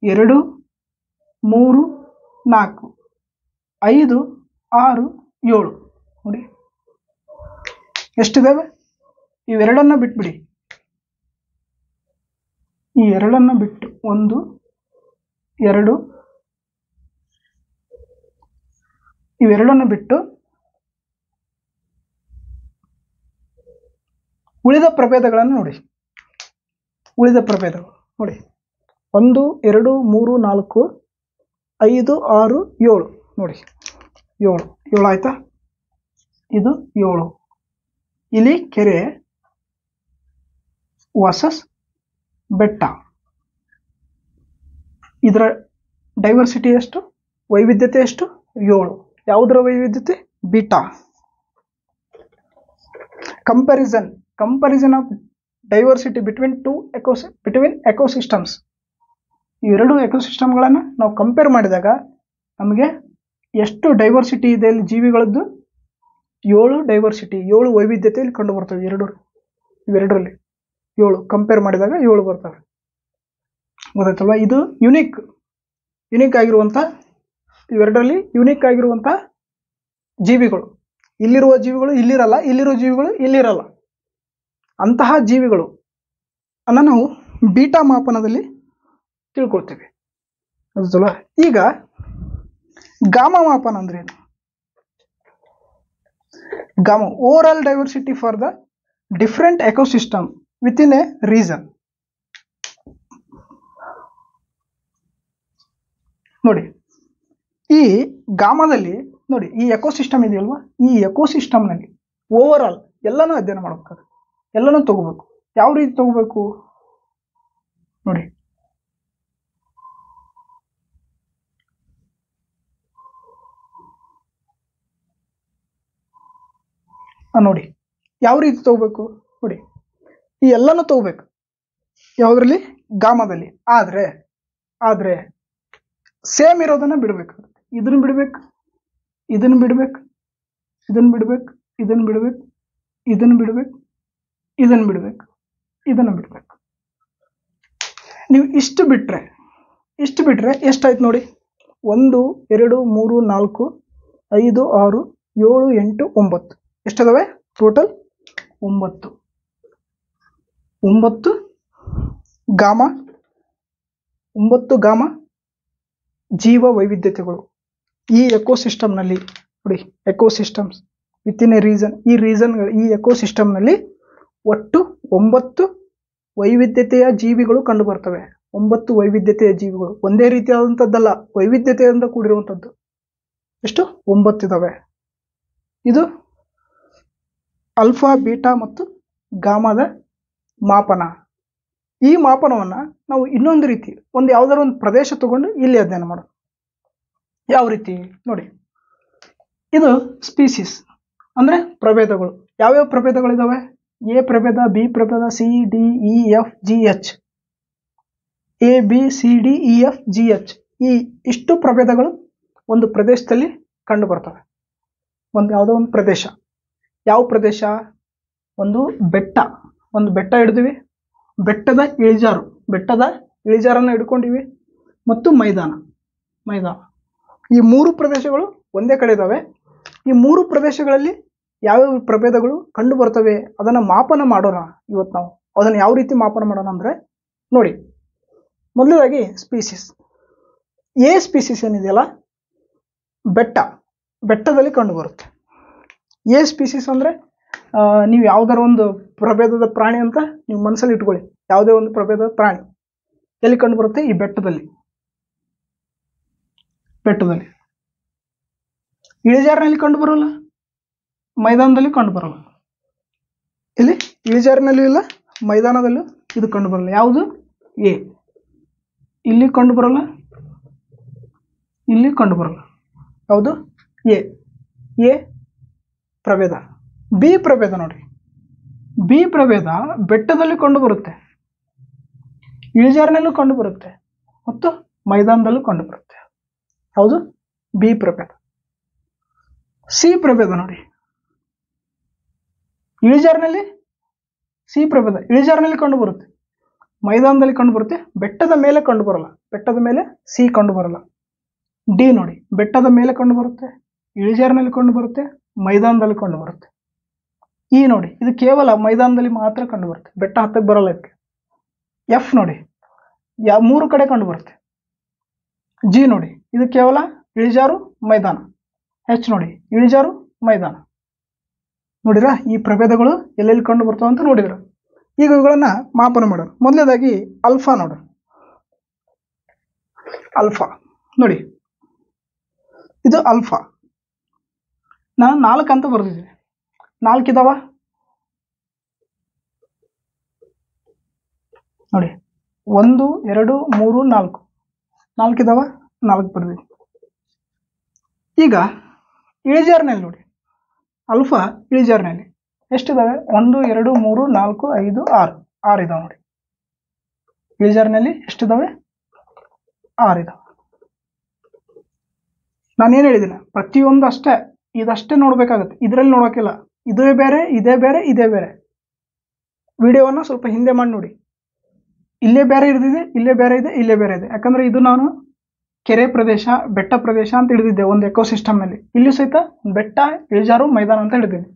S1: 2 3 4 5 6 7 ನೋಡಿ ಎಷ್ಟಿದಾವೆ. ಇವೆರಡನ್ನ ಬಿಟ್ಬಿಡಿ, ಈ ಎರಡನ್ನ ಬಿಟ್ಟು 1 2 ಇವೆರಡನ್ನ ಬಿಟ್ಟು ಉಳಿದ ಪ್ರಭೇದಗಳನ್ನು ನೋಡಿ. ಉಳಿದ ಪ್ರಭೇದಗಳು ನೋಡಿ, 1 2 3 4 5 6 7 ನೋಡಿ, 7 ಆಯ್ತಾ. ಇದು 7. ಇಲ್ಲಿ ಕೆರೆ ವರ್ಸಸ್ ಬೆಟ್ಟ. ಇದರ ಡೈವರ್ಸಿಟಿ ಎಷ್ಟು, ವೈವಿಧ್ಯತೆ ಎಷ್ಟು? 7. ಯಾವುದರ ವೈವಿಧ್ಯತೆ? Beta. Comparison of diversity between ecosystems. ಇವೆರಡು ಎಕೋಸಿಸ್ಟಮ್ಗಳನ್ನು ನಾವು ಕಂಪೇರ್ ಮಾಡಿದಾಗ ನಮಗೆ ಎಷ್ಟು ಡೈವರ್ಸಿಟಿ ಇದೆ ಇಲ್ಲಿ ಜೀವಿಗಳದ್ದು? 7 ಡೈವರ್ಸಿಟಿ, 7 ವೈವಿಧ್ಯತೆಯಲ್ಲಿ ಕಂಡು ಬರ್ತವೆ. ಇವೆರಡರಲ್ಲಿ 7 ಕಂಪೇರ್ ಮಾಡಿದಾಗ 7 ಬರ್ತವೆ. ಗೊತ್ತಾಯ್ತಲ್ವಾ? ಇದು ಯುನಿಕ್ ಆಗಿರುವಂಥ, ಇವೆರಡರಲ್ಲಿ ಯುನಿಕ್ ಆಗಿರುವಂಥ ಜೀವಿಗಳು. ಇಲ್ಲಿರುವ ಜೀವಿಗಳು ಇಲ್ಲಿರಲ್ಲ, ಇಲ್ಲಿರುವ ಜೀವಿಗಳು ಇಲ್ಲಿರಲ್ಲ. ಅಂತಹ ಜೀವಿಗಳು ಅನ್ನ ನಾವು ಬೀಟಾ ಮಾಪನದಲ್ಲಿ ತಿಳ್ಕೊಳ್ತೇವೆ. ಗೊತ್ತಲ್ವಾ? ಈಗ ಗಾಮಾ ಮಾಪನ ಅಂದ್ರೆ ಏನು? Gamma overall diversity for the different ecosystem with in a reason. ನೋಡಿ, ಈ ಗಾಮದಲ್ಲಿ ನೋಡಿ, ಈ ಎಕೋಸಿಸ್ಟಮ್ ಇದೆಯಲ್ವಾ, ಈ ಎಕೋಸಿಸ್ಟಮ್ನಲ್ಲಿ ಓವರ್ ಆಲ್ ಎಲ್ಲನೂ ಅಧ್ಯಯನ ಮಾಡಬೇಕಾಗುತ್ತೆ, ಎಲ್ಲನೂ ತಗೋಬೇಕು. ಯಾವ ರೀತಿ ತಗೋಬೇಕು ನೋಡಿ. ನೋಡಿ ಯಾವ ರೀತಿ ತಗೋಬೇಕು ನೋಡಿ, ಈ ಎಲ್ಲನೂ ತಗೋಬೇಕು. ಯಾವುದರಲ್ಲಿ? ಗಾಮದಲ್ಲಿ. ಆದ್ರೆ ಸೇಮ್ ಇರೋದನ್ನ ಬಿಡಬೇಕಾಗುತ್ತೆ. ಇದನ್ನ ಬಿಡ್ಬೇಕು, ಇದನ್ನ ಬಿಡ್ಬೇಕು, ಇದನ್ನ ಬಿಡ್ಬೇಕು, ಇದನ್ನ ಬಿಡ್ಬೇಕು, ಇದನ್ನ ಬಿಡ್ಬೇಕು, ಇದನ್ನ ಬಿಡ್ಬೇಕು, ಇದನ್ನ ಬಿಡ್ಬೇಕು. ನೀವು ಇಷ್ಟು ಬಿಟ್ರೆ ಎಷ್ಟಾಯ್ತು ನೋಡಿ? 1 2 3 4 5 6 7 8 9 ಎಷ್ಟದಾವೆ ಟೋಟಲ್? 9 ಗಾಮಾ ಜೀವ ವೈವಿಧ್ಯತೆಗಳು ಈ ಎಕೋಸಿಸ್ಟಮ್ನಲ್ಲಿ ನೋಡಿ. Ecosystems with in a reason. ಈ ಎಕೋಸಿಸ್ಟಮ್ನಲ್ಲಿ ಒಟ್ಟು 9 ವೈವಿಧ್ಯತೆಯ ಜೀವಿಗಳು ಕಂಡು ಬರ್ತವೆ. 9 ವೈವಿಧ್ಯತೆಯ ಜೀವಿಗಳು, ಒಂದೇ ರೀತಿಯಾದಂಥದ್ದಲ್ಲ, ವೈವಿಧ್ಯತೆಯಿಂದ ಕೂಡಿರುವಂಥದ್ದು. ಎಷ್ಟು? 9 ಇದಾವೆ. ಇದು ಅಲ್ಫಾ, ಬೀಟಾ ಮತ್ತು ಗಾಮಾದ ಮಾಪನ. ಈ ಮಾಪನವನ್ನು ನಾವು ಇನ್ನೊಂದು ರೀತಿ, ಯಾವುದಾದ್ರು ಒಂದು ಪ್ರದೇಶ ತಗೊಂಡು ಇಲ್ಲಿ ಅಧ್ಯಯನ ಮಾಡೋಣ. ಯಾವ ರೀತಿ ನೋಡಿ, ಇದು ಸ್ಪೀಸಿಸ್ ಅಂದ್ರೆ ಪ್ರಭೇದಗಳು. ಯಾವ್ಯಾವ ಪ್ರಭೇದಗಳಿದಾವೆ? ಎ ಪ್ರಭೇದ, ಬಿ ಪ್ರಭೇದ, C D E F G H. A B C D E F G H. ಈ ಇಷ್ಟು ಪ್ರಭೇದಗಳು ಒಂದು ಪ್ರದೇಶದಲ್ಲಿ ಕಂಡು ಬರ್ತವೆ. ಯಾವುದೋ ಒಂದು ಪ್ರದೇಶ. ಯಾವ ಪ್ರದೇಶ? ಒಂದು ಬೆಟ್ಟ ಹಿಡಿದಿವಿ, ಬೆಟ್ಟದ ಇಳಿಜಾರನ್ನು ಹಿಡ್ಕೊಂಡಿವಿ, ಮತ್ತು ಮೈದಾನ. ಈ 3 ಪ್ರದೇಶಗಳು ಒಂದೇ ಕಡೆ ಇದಾವೆ. ಈ 3 ಪ್ರದೇಶಗಳಲ್ಲಿ ಯಾವ್ಯಾವ ಪ್ರಭೇದಗಳು ಕಂಡು ಬರ್ತವೆ ಅದನ್ನು ಮಾಪನ ಮಾಡೋಣ ಇವತ್ತು ನಾವು. ಅದನ್ನು ಯಾವ ರೀತಿ ಮಾಪನ ಮಾಡೋಣ ಅಂದ್ರೆ ನೋಡಿ, ಮೊದಲದಾಗಿ ಸ್ಪೀಸಿಸ್. ಎ ಸ್ಪೀಸಿಸ್ ಏನಿದೆಯಲ್ಲ, ಬೆಟ್ಟದಲ್ಲಿ ಕಂಡು ಬರುತ್ತೆ. ಎ ಸ್ಪೀಸಿಸ್ ಅಂದ್ರೆ ನೀವು ಯಾವ್ದಾರ ಒಂದು ಪ್ರಭೇದದ ಪ್ರಾಣಿ ಅಂತ ನೀವು ಮನಸ್ಸಲ್ಲಿ ಇಟ್ಕೊಳ್ಳಿ. ಯಾವುದೇ ಒಂದು ಪ್ರಭೇದದ ಪ್ರಾಣಿ ಎಲ್ಲಿ ಕಂಡು ಬರುತ್ತೆ? ಈ ಬೆಟ್ಟದಲ್ಲಿ. ಇಳಿಜಾರಿನಲ್ಲಿ ಕಂಡು ಬರೋಲ್ಲ, ಮೈದಾನದಲ್ಲಿ ಕಂಡು ಬರೋಲ್ಲ. ಇಲ್ಲಿ ಇಳಿಜಾರಿನಲ್ಲೂ ಇಲ್ಲ, ಮೈದಾನದಲ್ಲೂ ಇದು ಕಂಡು ಬರಲ್ಲ. ಯಾವುದು? ಎ. ಇಲ್ಲಿ ಕಂಡು ಬರಲ್ಲ, ಇಲ್ಲಿ ಕಂಡು ಬರಲ್ಲ. ಯಾವುದು? ಎ ಪ್ರಭೇದ. ಬಿ ಪ್ರಭೇದ ನೋಡಿ, ಬಿ ಪ್ರಭೇದ ಬೆಟ್ಟದಲ್ಲಿ ಕಂಡು ಬರುತ್ತೆ, ಇಳಿಜಾರಿನಲ್ಲೂ ಕಂಡು ಬರುತ್ತೆ ಮತ್ತು ಮೈದಾನದಲ್ಲೂ ಕಂಡು ಬರುತ್ತೆ. ಯಾವುದು? ಬಿ ಪ್ರಭೇದ. ಸಿ ಪ್ರಭೇದ ನೋಡಿ, ಇಳಿಜಾರಿನಲ್ಲಿ ಸಿ ಪ್ರಭೇದ ಇಳಿಜಾರಿನಲ್ಲಿ ಕಂಡು ಬರುತ್ತೆ, ಮೈದಾನದಲ್ಲಿ ಕಂಡು ಬರುತ್ತೆ, ಬೆಟ್ಟದ ಮೇಲೆ ಕಂಡು ಬರಲ್ಲ. ಬೆಟ್ಟದ ಮೇಲೆ ಸಿ ಕಂಡು ಬರಲ್ಲ. ಡಿ ನೋಡಿ, ಬೆಟ್ಟದ ಮೇಲೆ ಕಂಡು ಬರುತ್ತೆ, ಇಳಿಜಾರಿನಲ್ಲಿ ಕಂಡು ಬರುತ್ತೆ, ಮೈದಾನದಲ್ಲಿ ಕಂಡು ಬರುತ್ತೆ. ಇ ನೋಡಿ, ಇದು ಕೇವಲ ಮೈದಾನದಲ್ಲಿ ಮಾತ್ರ ಕಂಡು ಬರುತ್ತೆ, ಬೆಟ್ಟ ಹತ್ತಕ್ಕೆ ಬರಲ್ಲ ಇದಕ್ಕೆ. ಎಫ್ ನೋಡಿ, 3 ಕಡೆ ಕಂಡು ಬರುತ್ತೆ. ಜಿ ನೋಡಿ, ಇದು ಕೇವಲ ಇಳಿಜಾರು ಮೈದಾನ. ಎಚ್ ನೋಡಿ, ಇಳಿಜಾರು ಮೈದಾನ. ನೋಡಿರಾ ಈ ಪ್ರಭೇದಗಳು ಎಲ್ಲೆಲ್ಲಿ ಕಂಡು ಬರ್ತಾವ ಅಂತ ನೋಡಿದ್ರ. ಈಗ ಇವುಗಳನ್ನ ಮಾಪನ ಮಾಡೋಣ. ಮೊದಲನೇದಾಗಿ ಅಲ್ಫಾ ನೋಡ. ಅಲ್ಫಾ ನೋಡಿ, ಇದು ಅಲ್ಫಾ. ನಾನು 4 ಅಂತ ಬರೆದಿದ್ದೀನಿ. 4 ಇದಾವ ನೋಡಿ, 1 2 3 4 4 ಇದಾವ, 4 ಬರೆದಿದ್ದೀನಿ. ಈಗ ಇಳಿಜಾರಿನಲ್ಲಿ ನೋಡಿ, ಅಲ್ಫಾ ಇಳಿಜಾರಿನಲ್ಲಿ ಎಷ್ಟಿದಾವೆ? 1 2 3 4 5 6 6 ಇದಾವೆ ನೋಡಿ. ಇಳಿಜಾರಿನಲ್ಲಿ ಎಷ್ಟಿದಾವೆ? 6 ಇದಾವೆ. ನಾನೇನು ಹೇಳಿದ್ದೀನಿ, ಪ್ರತಿಯೊಂದು ಅಷ್ಟೇ, ಇದಷ್ಟೇ ನೋಡ್ಬೇಕಾಗತ್ತೆ, ಇದರಲ್ಲಿ ನೋಡೋಕ್ಕಿಲ್ಲ. ಇದೇ ಬೇರೆ, ಇದೇ ಬೇರೆ, ಇದೇ ಬೇರೆ. ವಿಡಿಯೋವನ್ನು ಸ್ವಲ್ಪ ಹಿಂದೆ ಮಾಡಿ ನೋಡಿ. ಇಲ್ಲೇ ಬೇರೆ ಇರ್ದಿದೆ, ಇಲ್ಲೇ ಬೇರೆ ಇದೆ, ಇಲ್ಲೇ ಬೇರೆ ಇದೆ. ಯಾಕಂದ್ರೆ ಇದು ನಾನು ಕೆರೆ ಪ್ರದೇಶ, ಬೆಟ್ಟ ಪ್ರದೇಶ ಅಂತ ಹಿಡಿದಿದ್ದೆ ಒಂದು ಎಕೋಸಿಸ್ಟಮ್ನಲ್ಲಿ. ಇಲ್ಲಿ ಸಹಿತ ಬೆಟ್ಟ, ಇಳಿಜಾರು, ಮೈದಾನ ಅಂತ ಹೇಳಿದ್ದೀನಿ.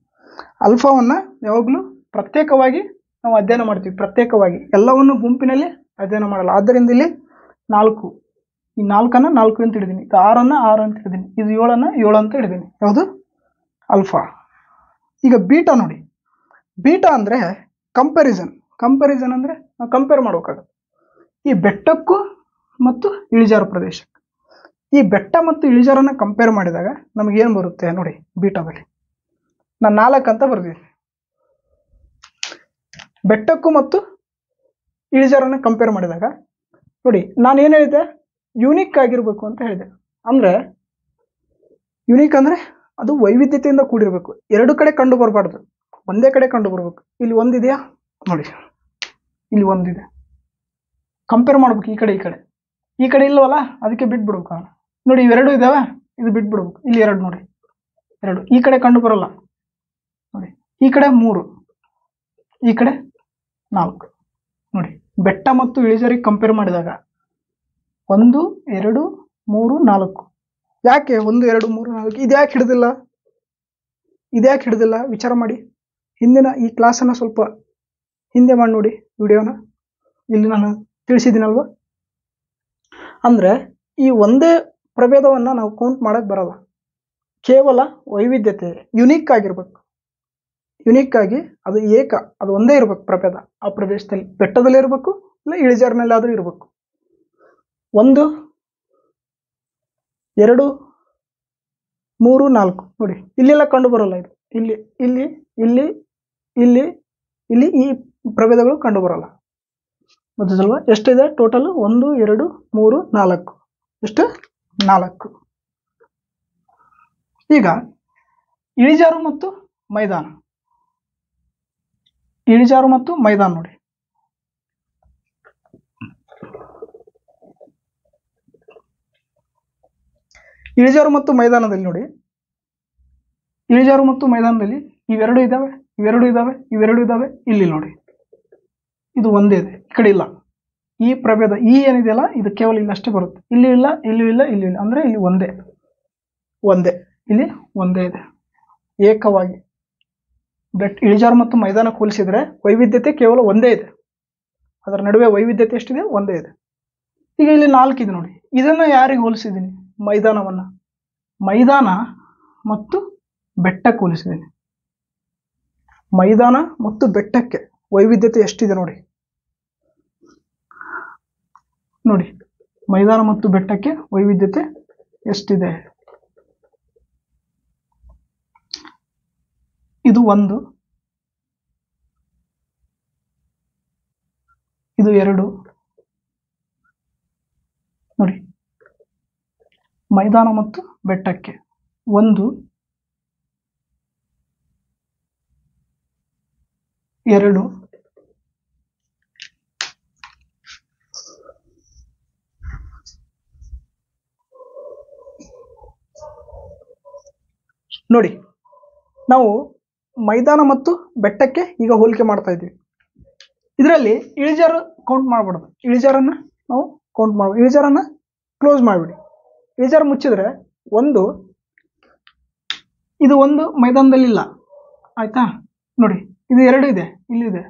S1: ಅಲ್ಫಾವನ್ನು ಯಾವಾಗಲೂ ಪ್ರತ್ಯೇಕವಾಗಿ ನಾವು ಅಧ್ಯಯನ ಮಾಡ್ತೀವಿ, ಪ್ರತ್ಯೇಕವಾಗಿ. ಎಲ್ಲವನ್ನು ಗುಂಪಿನಲ್ಲಿ ಅಧ್ಯಯನ ಮಾಡಲ್ಲ. ಆದ್ದರಿಂದ ಇಲ್ಲಿ 4, ಈ 4 4 ಅಂತ ಹಿಡಿದೀನಿ, ಇದು 6 6 ಅಂತ ಹಿಡಿದೀನಿ, ಇದು 7 7 ಅಂತ ಹಿಡಿದೀನಿ. ಯಾವುದು? ಅಲ್ಫಾ. ಈಗ ಬೀಟಾ ನೋಡಿ. ಬೀಟಾ ಅಂದರೆ ಕಂಪ್ಯಾರಿಸನ್. ಕಂಪ್ಯಾರಿಸನ್ ಅಂದರೆ ನಾವು ಕಂಪೇರ್ ಮಾಡ್ಬೇಕಾಗುತ್ತೆ ಈ ಬೆಟ್ಟಕ್ಕೂ ಮತ್ತು ಇಳಿಜಾರು ಪ್ರದೇಶಕ್ಕೆ. ಈ ಬೆಟ್ಟ ಮತ್ತು ಇಳಿಜಾರನ್ನು ಕಂಪೇರ್ ಮಾಡಿದಾಗ ನಮಗೇನು ಬರುತ್ತೆ ನೋಡಿ, ಬೀಟಾದಲ್ಲಿ ನಾನು 4 ಅಂತ ಬರ್ದಿದ್ದೀನಿ. ಬೆಟ್ಟಕ್ಕೂ ಮತ್ತು ಇಳಿಜಾರನ್ನು ಕಂಪೇರ್ ಮಾಡಿದಾಗ ನೋಡಿ, ನಾನು ಏನು ಹೇಳಿದೆ? ಯುನಿಕ್ ಆಗಿರಬೇಕು ಅಂತ ಹೇಳಿದೆ. ಅಂದರೆ ಯುನಿಕ್ ಅಂದರೆ ಅದು ವೈವಿಧ್ಯತೆಯಿಂದ ಕೂಡಿರಬೇಕು. 2 ಕಡೆ ಕಂಡು ಬರಬಾರ್ದು, ಒಂದೇ ಕಡೆ ಕಂಡು ಬರಬೇಕು. ಇಲ್ಲಿ ಒಂದಿದೆಯಾ ನೋಡಿ, ಇಲ್ಲಿ ಒಂದಿದೆ. ಕಂಪೇರ್ ಮಾಡ್ಬೇಕು ಈ ಕಡೆ ಈ ಕಡೆ. ಈ ಕಡೆ ಇಲ್ಲವಲ್ಲ, ಅದಕ್ಕೆ ಬಿಟ್ಬಿಡ್ಬೇಕು. ನೋಡಿ ಇವೆರಡು ಇದಾವೆ, ಇದು ಬಿಟ್ಬಿಡ್ಬೇಕು. ಇಲ್ಲಿ 2 ನೋಡಿ, 2 ಈ ಕಡೆ ಕಂಡು ಬರಲ್ಲ ನೋಡಿ. ಈ ಕಡೆ 3, ಈ ಕಡೆ 4 ನೋಡಿ. ಬೆಟ್ಟ ಮತ್ತು ಇಳಿಜಾರಿಗೆ ಕಂಪೇರ್ ಮಾಡಿದಾಗ 1 2 3 4. ಯಾಕೆ 1 2 3 4? ಇದ್ಯಾಕೆ ಹಿಡಿದಿಲ್ಲ? ಇದ್ಯಾಕೆ ಹಿಡಿದಿಲ್ಲ? ವಿಚಾರ ಮಾಡಿ. ಹಿಂದಿನ ಈ ಕ್ಲಾಸನ್ನು ಸ್ವಲ್ಪ ಹಿಂದೆ ಮಾಡಿ ನೋಡಿ ವಿಡಿಯೋನ. ಇಲ್ಲಿ ನಾನು ತಿಳಿಸಿದ್ದೀನಲ್ವ. ಅಂದರೆ ಈ ಒಂದೇ ಪ್ರಭೇದವನ್ನು ನಾವು ಕೌಂಟ್ ಮಾಡೋಕ್ಕೆ ಬರಲ್ಲ. ಕೇವಲ ವೈವಿಧ್ಯತೆ, ಯುನಿಕ್ ಆಗಿರ್ಬೇಕು. ಯುನಿಕ್ ಆಗಿ ಅದು ಅದು ಒಂದೇ ಇರಬೇಕು ಪ್ರಭೇದ. ಆ ಪ್ರದೇಶದಲ್ಲಿ ಬೆಟ್ಟದಲ್ಲಿ ಇರಬೇಕು, ಇಲ್ಲ ಇಳಿಜಾರಿನಲ್ಲಿ ಆದರೂ ಇರಬೇಕು. 1 2 3 4 ನೋಡಿ, ಇಲ್ಲೆಲ್ಲ ಕಂಡು ಬರಲ್ಲ. ಇದು ಇಲ್ಲಿ ಇಲ್ಲಿ ಇಲ್ಲಿ ಇಲ್ಲಿ ಇಲ್ಲಿ ಈ ಪ್ರಭೇದಗಳು ಕಂಡು ಬರಲ್ಲ. ಗೊತ್ತಲ್ವಾ? ಎಷ್ಟಿದೆ ಟೋಟಲ್? 1 2 3 4. ಎಷ್ಟು? 4. ಈಗ ಇಳಿಜಾರು ಮತ್ತು ಮೈದಾನ. ಇಳಿಜಾರು ಮತ್ತು ಮೈದಾನ ನೋಡಿ. ಇಳಿಜಾರು ಮತ್ತು ಮೈದಾನದಲ್ಲಿ ನೋಡಿ, ಇಳಿಜಾರು ಮತ್ತು ಮೈದಾನದಲ್ಲಿ ಇವೆರಡು ಇದ್ದಾವೆ, ಇವೆರಡು ಇದ್ದಾವೆ, ಇವೆರಡು ಇದ್ದಾವೆ. ಇಲ್ಲಿ ನೋಡಿ, ಇದು ಒಂದೇ ಇದೆ, ಈ ಕಡೆ ಇಲ್ಲ. ಈ ಪ್ರಭೇದ ಈ ಏನಿದೆಯಲ್ಲ, ಇದು ಕೇವಲ ಇಲ್ಲಷ್ಟೇ ಬರುತ್ತೆ. ಇಲ್ಲಿ ಇಲ್ಲ, ಇಲ್ಲೂ ಇಲ್ಲ, ಇಲ್ಲಿ ಇಲ್ಲ. ಅಂದರೆ ಇಲ್ಲಿ ಒಂದೇ, ಇಲ್ಲಿ ಒಂದೇ ಇದೆ ಏಕವಾಗಿ. ಇಳಿಜಾರು ಮತ್ತು ಮೈದಾನ ಹೋಲಿಸಿದ್ರೆ ವೈವಿಧ್ಯತೆ ಕೇವಲ ಒಂದೇ ಇದೆ. ಅದರ ನಡುವೆ ವೈವಿಧ್ಯತೆ ಎಷ್ಟಿದೆ? ಒಂದೇ ಇದೆ. ಈಗ ಇಲ್ಲಿ 4 ಇದೆ ನೋಡಿ. ಇದನ್ನು ಯಾರಿಗೆ ಹೋಲಿಸಿದ್ದೀನಿ? ಮೈದಾನವನ್ನು. ಮೈದಾನ ಮತ್ತು ಬೆಟ್ಟಕ್ಕೆ ಹೋಲಿಸಿದ್ದೀನಿ. ಮೈದಾನ ಮತ್ತು ಬೆಟ್ಟಕ್ಕೆ ವೈವಿಧ್ಯತೆ ಎಷ್ಟಿದೆ ನೋಡಿ. ನೋಡಿ, ಮೈದಾನ ಮತ್ತು ಬೆಟ್ಟಕ್ಕೆ ವೈವಿಧ್ಯತೆ ಎಷ್ಟಿದೆ. ಇದು 1, ಇದು 2 ನೋಡಿ. ಮೈದಾನ ಮತ್ತು ಬೆಟ್ಟಕ್ಕೆ 1 2 ನೋಡಿ. ನಾವು ಮೈದಾನ ಮತ್ತು ಬೆಟ್ಟಕ್ಕೆ ಈಗ ಹೋಲಿಕೆ ಮಾಡ್ತಾ ಇದ್ದೀವಿ. ಇದರಲ್ಲಿ ಇಳಿಜಾರು ಕೌಂಟ್ ಮಾಡಬಾರ್ದು. ಇಳಿಜಾರನ್ನು ನಾವು ಕೌಂಟ್ ಮಾಡ್ಬೋದು. ಇಳಿಜಾರನ್ನು ಕ್ಲೋಸ್ ಮಾಡಿಬಿಡಿ. ಇಳಿಜಾರು ಮುಚ್ಚಿದ್ರೆ 1, ಇದು 1 ಮೈದಾನದಲ್ಲಿಲ್ಲ, ಆಯ್ತಾ? ನೋಡಿ, ಇದು 2 ಇದೆ, ಇಲ್ಲಿದೆ,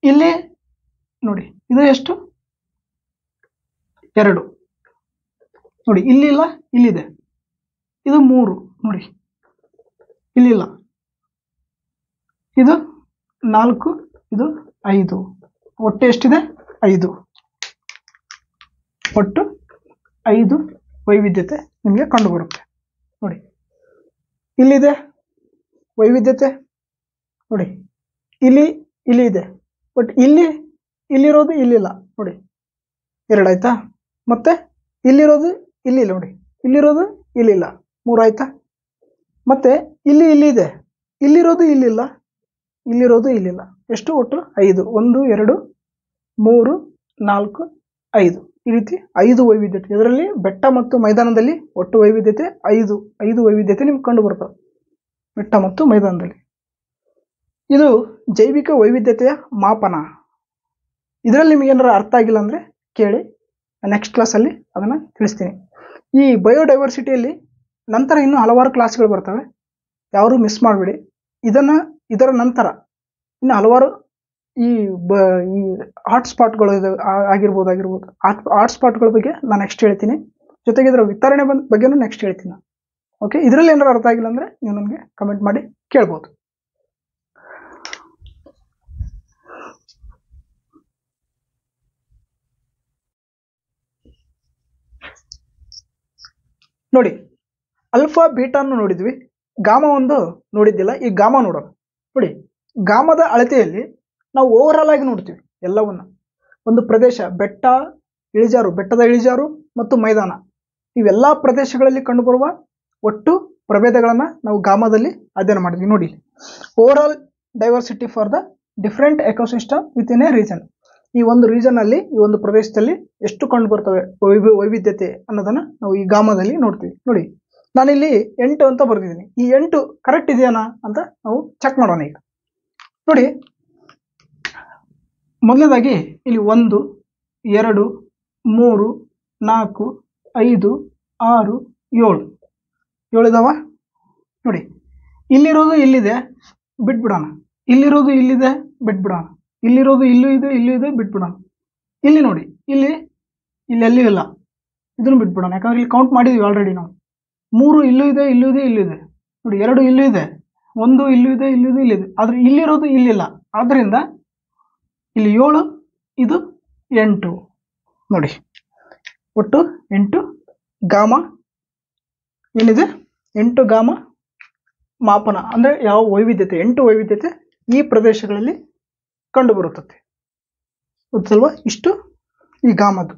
S1: ಇಲ್ಲಿ ನೋಡಿ. ಇದು ಎಷ್ಟು? 2 ನೋಡಿ. ಇಲ್ಲಿಲ್ಲ, ಇಲ್ಲಿದೆ. ಇದು 3 ನೋಡಿ, ಇಲ್ಲಿಲ್ಲ. ಇದು 4, ಇದು 5, ಒಟ್ಟು ಎಷ್ಟಿದೆ? 5. ಒಟ್ಟು 5 ವೈವಿಧ್ಯತೆ ನಿಮಗೆ ಕಂಡು ಬರುತ್ತೆ. ನೋಡಿ ಇಲ್ಲಿದೆ ವೈವಿಧ್ಯತೆ, ನೋಡಿ ಇಲ್ಲಿ ಇದೆ, ಬಟ್ ಇಲ್ಲಿರೋದು ಇಲ್ಲಿಲ್ಲ ನೋಡಿ, 2 ಆಯ್ತಾ. ಮತ್ತೆ ಇಲ್ಲಿರೋದು ಇಲ್ಲಿಲ್ಲ ನೋಡಿ, ಇಲ್ಲಿರೋದು ಇಲ್ಲಿಲ್ಲ, 3 ಆಯ್ತಾ. ಮತ್ತೆ ಇಲ್ಲಿದೆ, ಇಲ್ಲಿರೋದು ಇಲ್ಲಿಲ್ಲ, ಇಲ್ಲಿರೋದು ಇಲ್ಲಿಲ್ಲ. ಎಷ್ಟು? ಒಟ್ಟು 5. 1 2 3 4 5. ಈ ರೀತಿ 5 ವೈವಿಧ್ಯತೆ. ಇದರಲ್ಲಿ ಬೆಟ್ಟ ಮತ್ತು ಮೈದಾನದಲ್ಲಿ ಒಟ್ಟು ವೈವಿಧ್ಯತೆ 5 ವೈವಿಧ್ಯತೆ ನಿಮ್ಗೆ ಕಂಡು ಬರ್ತವೆ, ಬೆಟ್ಟ ಮತ್ತು ಮೈದಾನದಲ್ಲಿ. ಇದು ಜೈವಿಕ ವೈವಿಧ್ಯತೆಯ ಮಾಪನ. ಇದರಲ್ಲಿ ನಿಮಗೆ ಏನಾರ ಅರ್ಥ ಆಗಿಲ್ಲ ಅಂದರೆ ಕೇಳಿ, ನೆಕ್ಸ್ಟ್ ಕ್ಲಾಸಲ್ಲಿ ಅದನ್ನು ತಿಳಿಸ್ತೀನಿ. ಈ ಬಯೋಡೈವರ್ಸಿಟಿಯಲ್ಲಿ ನಂತರ ಇನ್ನೂ ಹಲವಾರು ಕ್ಲಾಸ್ಗಳು ಬರ್ತವೆ, ಯಾರು ಮಿಸ್ ಮಾಡಬೇಡಿ. ಇದರ ನಂತರ ಇನ್ನು ಹಲವಾರು ಈ ಹಾಟ್ಸ್ಪಾಟ್ಗಳು ಆಗಿರ್ಬೋದು ಹಾಟ್ಸ್ಪಾಟ್ಗಳ ಬಗ್ಗೆ ನಾನು ನೆಕ್ಸ್ಟ್ ಹೇಳ್ತೀನಿ. ಜೊತೆಗೆ ಇದರ ವಿತರಣೆ ಬಗ್ಗೆನೂ ನೆಕ್ಸ್ಟ್ ಹೇಳ್ತೀನಿ. ಓಕೆ, ಇದರಲ್ಲಿ ಏನಾರು ಅರ್ಥ ಆಗಿಲ್ಲ ಅಂದರೆ ನೀವು ನನಗೆ ಕಮೆಂಟ್ ಮಾಡಿ ಕೇಳ್ಬೋದು. ನೋಡಿ, ಅಲ್ಫಾ ಬೀಟಾನ್ನು ನೋಡಿದ್ವಿ, ಗಾಮಾ ಒಂದು ನೋಡಿದ್ದಿಲ್ಲ. ಈ ಗಾಮಾ ನೋಡೋಣ. ನೋಡಿ, ಗಾಮದ ಅಳತೆಯಲ್ಲಿ ನಾವು ಓವರಾಲ್ ಆಗಿ ನೋಡ್ತೀವಿ ಎಲ್ಲವನ್ನ. ಒಂದು ಪ್ರದೇಶ, ಬೆಟ್ಟದ ಇಳಿಜಾರು ಮತ್ತು ಮೈದಾನ, ಇವೆಲ್ಲ ಪ್ರದೇಶಗಳಲ್ಲಿ ಕಂಡುಬರುವ ಒಟ್ಟು ಪ್ರಭೇದಗಳನ್ನು ನಾವು ಗಾಮದಲ್ಲಿ ಅಧ್ಯಯನ ಮಾಡಿದ್ವಿ. ನೋಡಿ, overall diversity for the different ecosystem with in a region. ಈ ಒಂದು ರೀಜನ್ ಅಲ್ಲಿ, ಈ ಒಂದು ಪ್ರದೇಶದಲ್ಲಿ ಎಷ್ಟು ಕಂಡು ಬರ್ತವೆ ವೈವಿಧ್ಯತೆ ಅನ್ನೋದನ್ನ ನಾವು ಈ ಗಾಮದಲ್ಲಿ ನೋಡ್ತೀವಿ. ನೋಡಿ, ನಾನಿಲ್ಲಿ 8 ಅಂತ ಬರ್ತಿದ್ದೀನಿ. ಈ 8 ಕರೆಕ್ಟ್ ಇದೆಯಾನ ಅಂತ ನಾವು ಚೆಕ್ ಮಾಡೋಣ. ಈಗ ನೋಡಿ, ಮೊದಲನೇದಾಗಿ ಇಲ್ಲಿ 1 2 3 4 5 6 7 ಇದಾವ. ನೋಡಿ, ಇಲ್ಲಿರೋದು ಇಲ್ಲಿದೆ, ಬಿಟ್ಬಿಡೋಣ. ಇಲ್ಲಿರೋದು ಇಲ್ಲಿದೆ, ಬಿಟ್ಬಿಡೋಣ. ಇಲ್ಲಿರೋದು ಇಲ್ಲೂ ಇದೆ, ಬಿಟ್ಬಿಡೋಣ. ಇಲ್ಲಿ ನೋಡಿ, ಇಲ್ಲಿ ಇಲ್ಲ, ಇದನ್ನು ಬಿಟ್ಬಿಡೋಣ. ಯಾಕಂದ್ರೆ ಇಲ್ಲಿ ಕೌಂಟ್ ಮಾಡಿದ್ವಿ ಆಲ್ರೆಡಿ ನಾವು. 3 ಇಲ್ಲೂ ಇದೆ, ನೋಡಿ. 2 ಇಲ್ಲೂ ಇದೆ, 1 ಇಲ್ಲೂ ಇದೆ, ಆದ್ರೆ ಇಲ್ಲಿರೋದು ಇಲ್ಲಿಲ್ಲ. ಆದ್ರಿಂದ ಇಲ್ಲಿ 7, ಇದು 8. ನೋಡಿ, ಒಟ್ಟು 8 ಗಾಮ ಏನಿದೆ, 8 ಗಾಮ ಮಾಪನ ಅಂದ್ರೆ ಯಾವ ವೈವಿಧ್ಯತೆ, 8 ವೈವಿಧ್ಯತೆ ಈ ಪ್ರದೇಶಗಳಲ್ಲಿ ಕಂಡು ಬರುತ್ತದೆ. ಗೊತ್ತಲ್ವಾ? ಇಷ್ಟು ಈ ಗಾಮದ್ದು.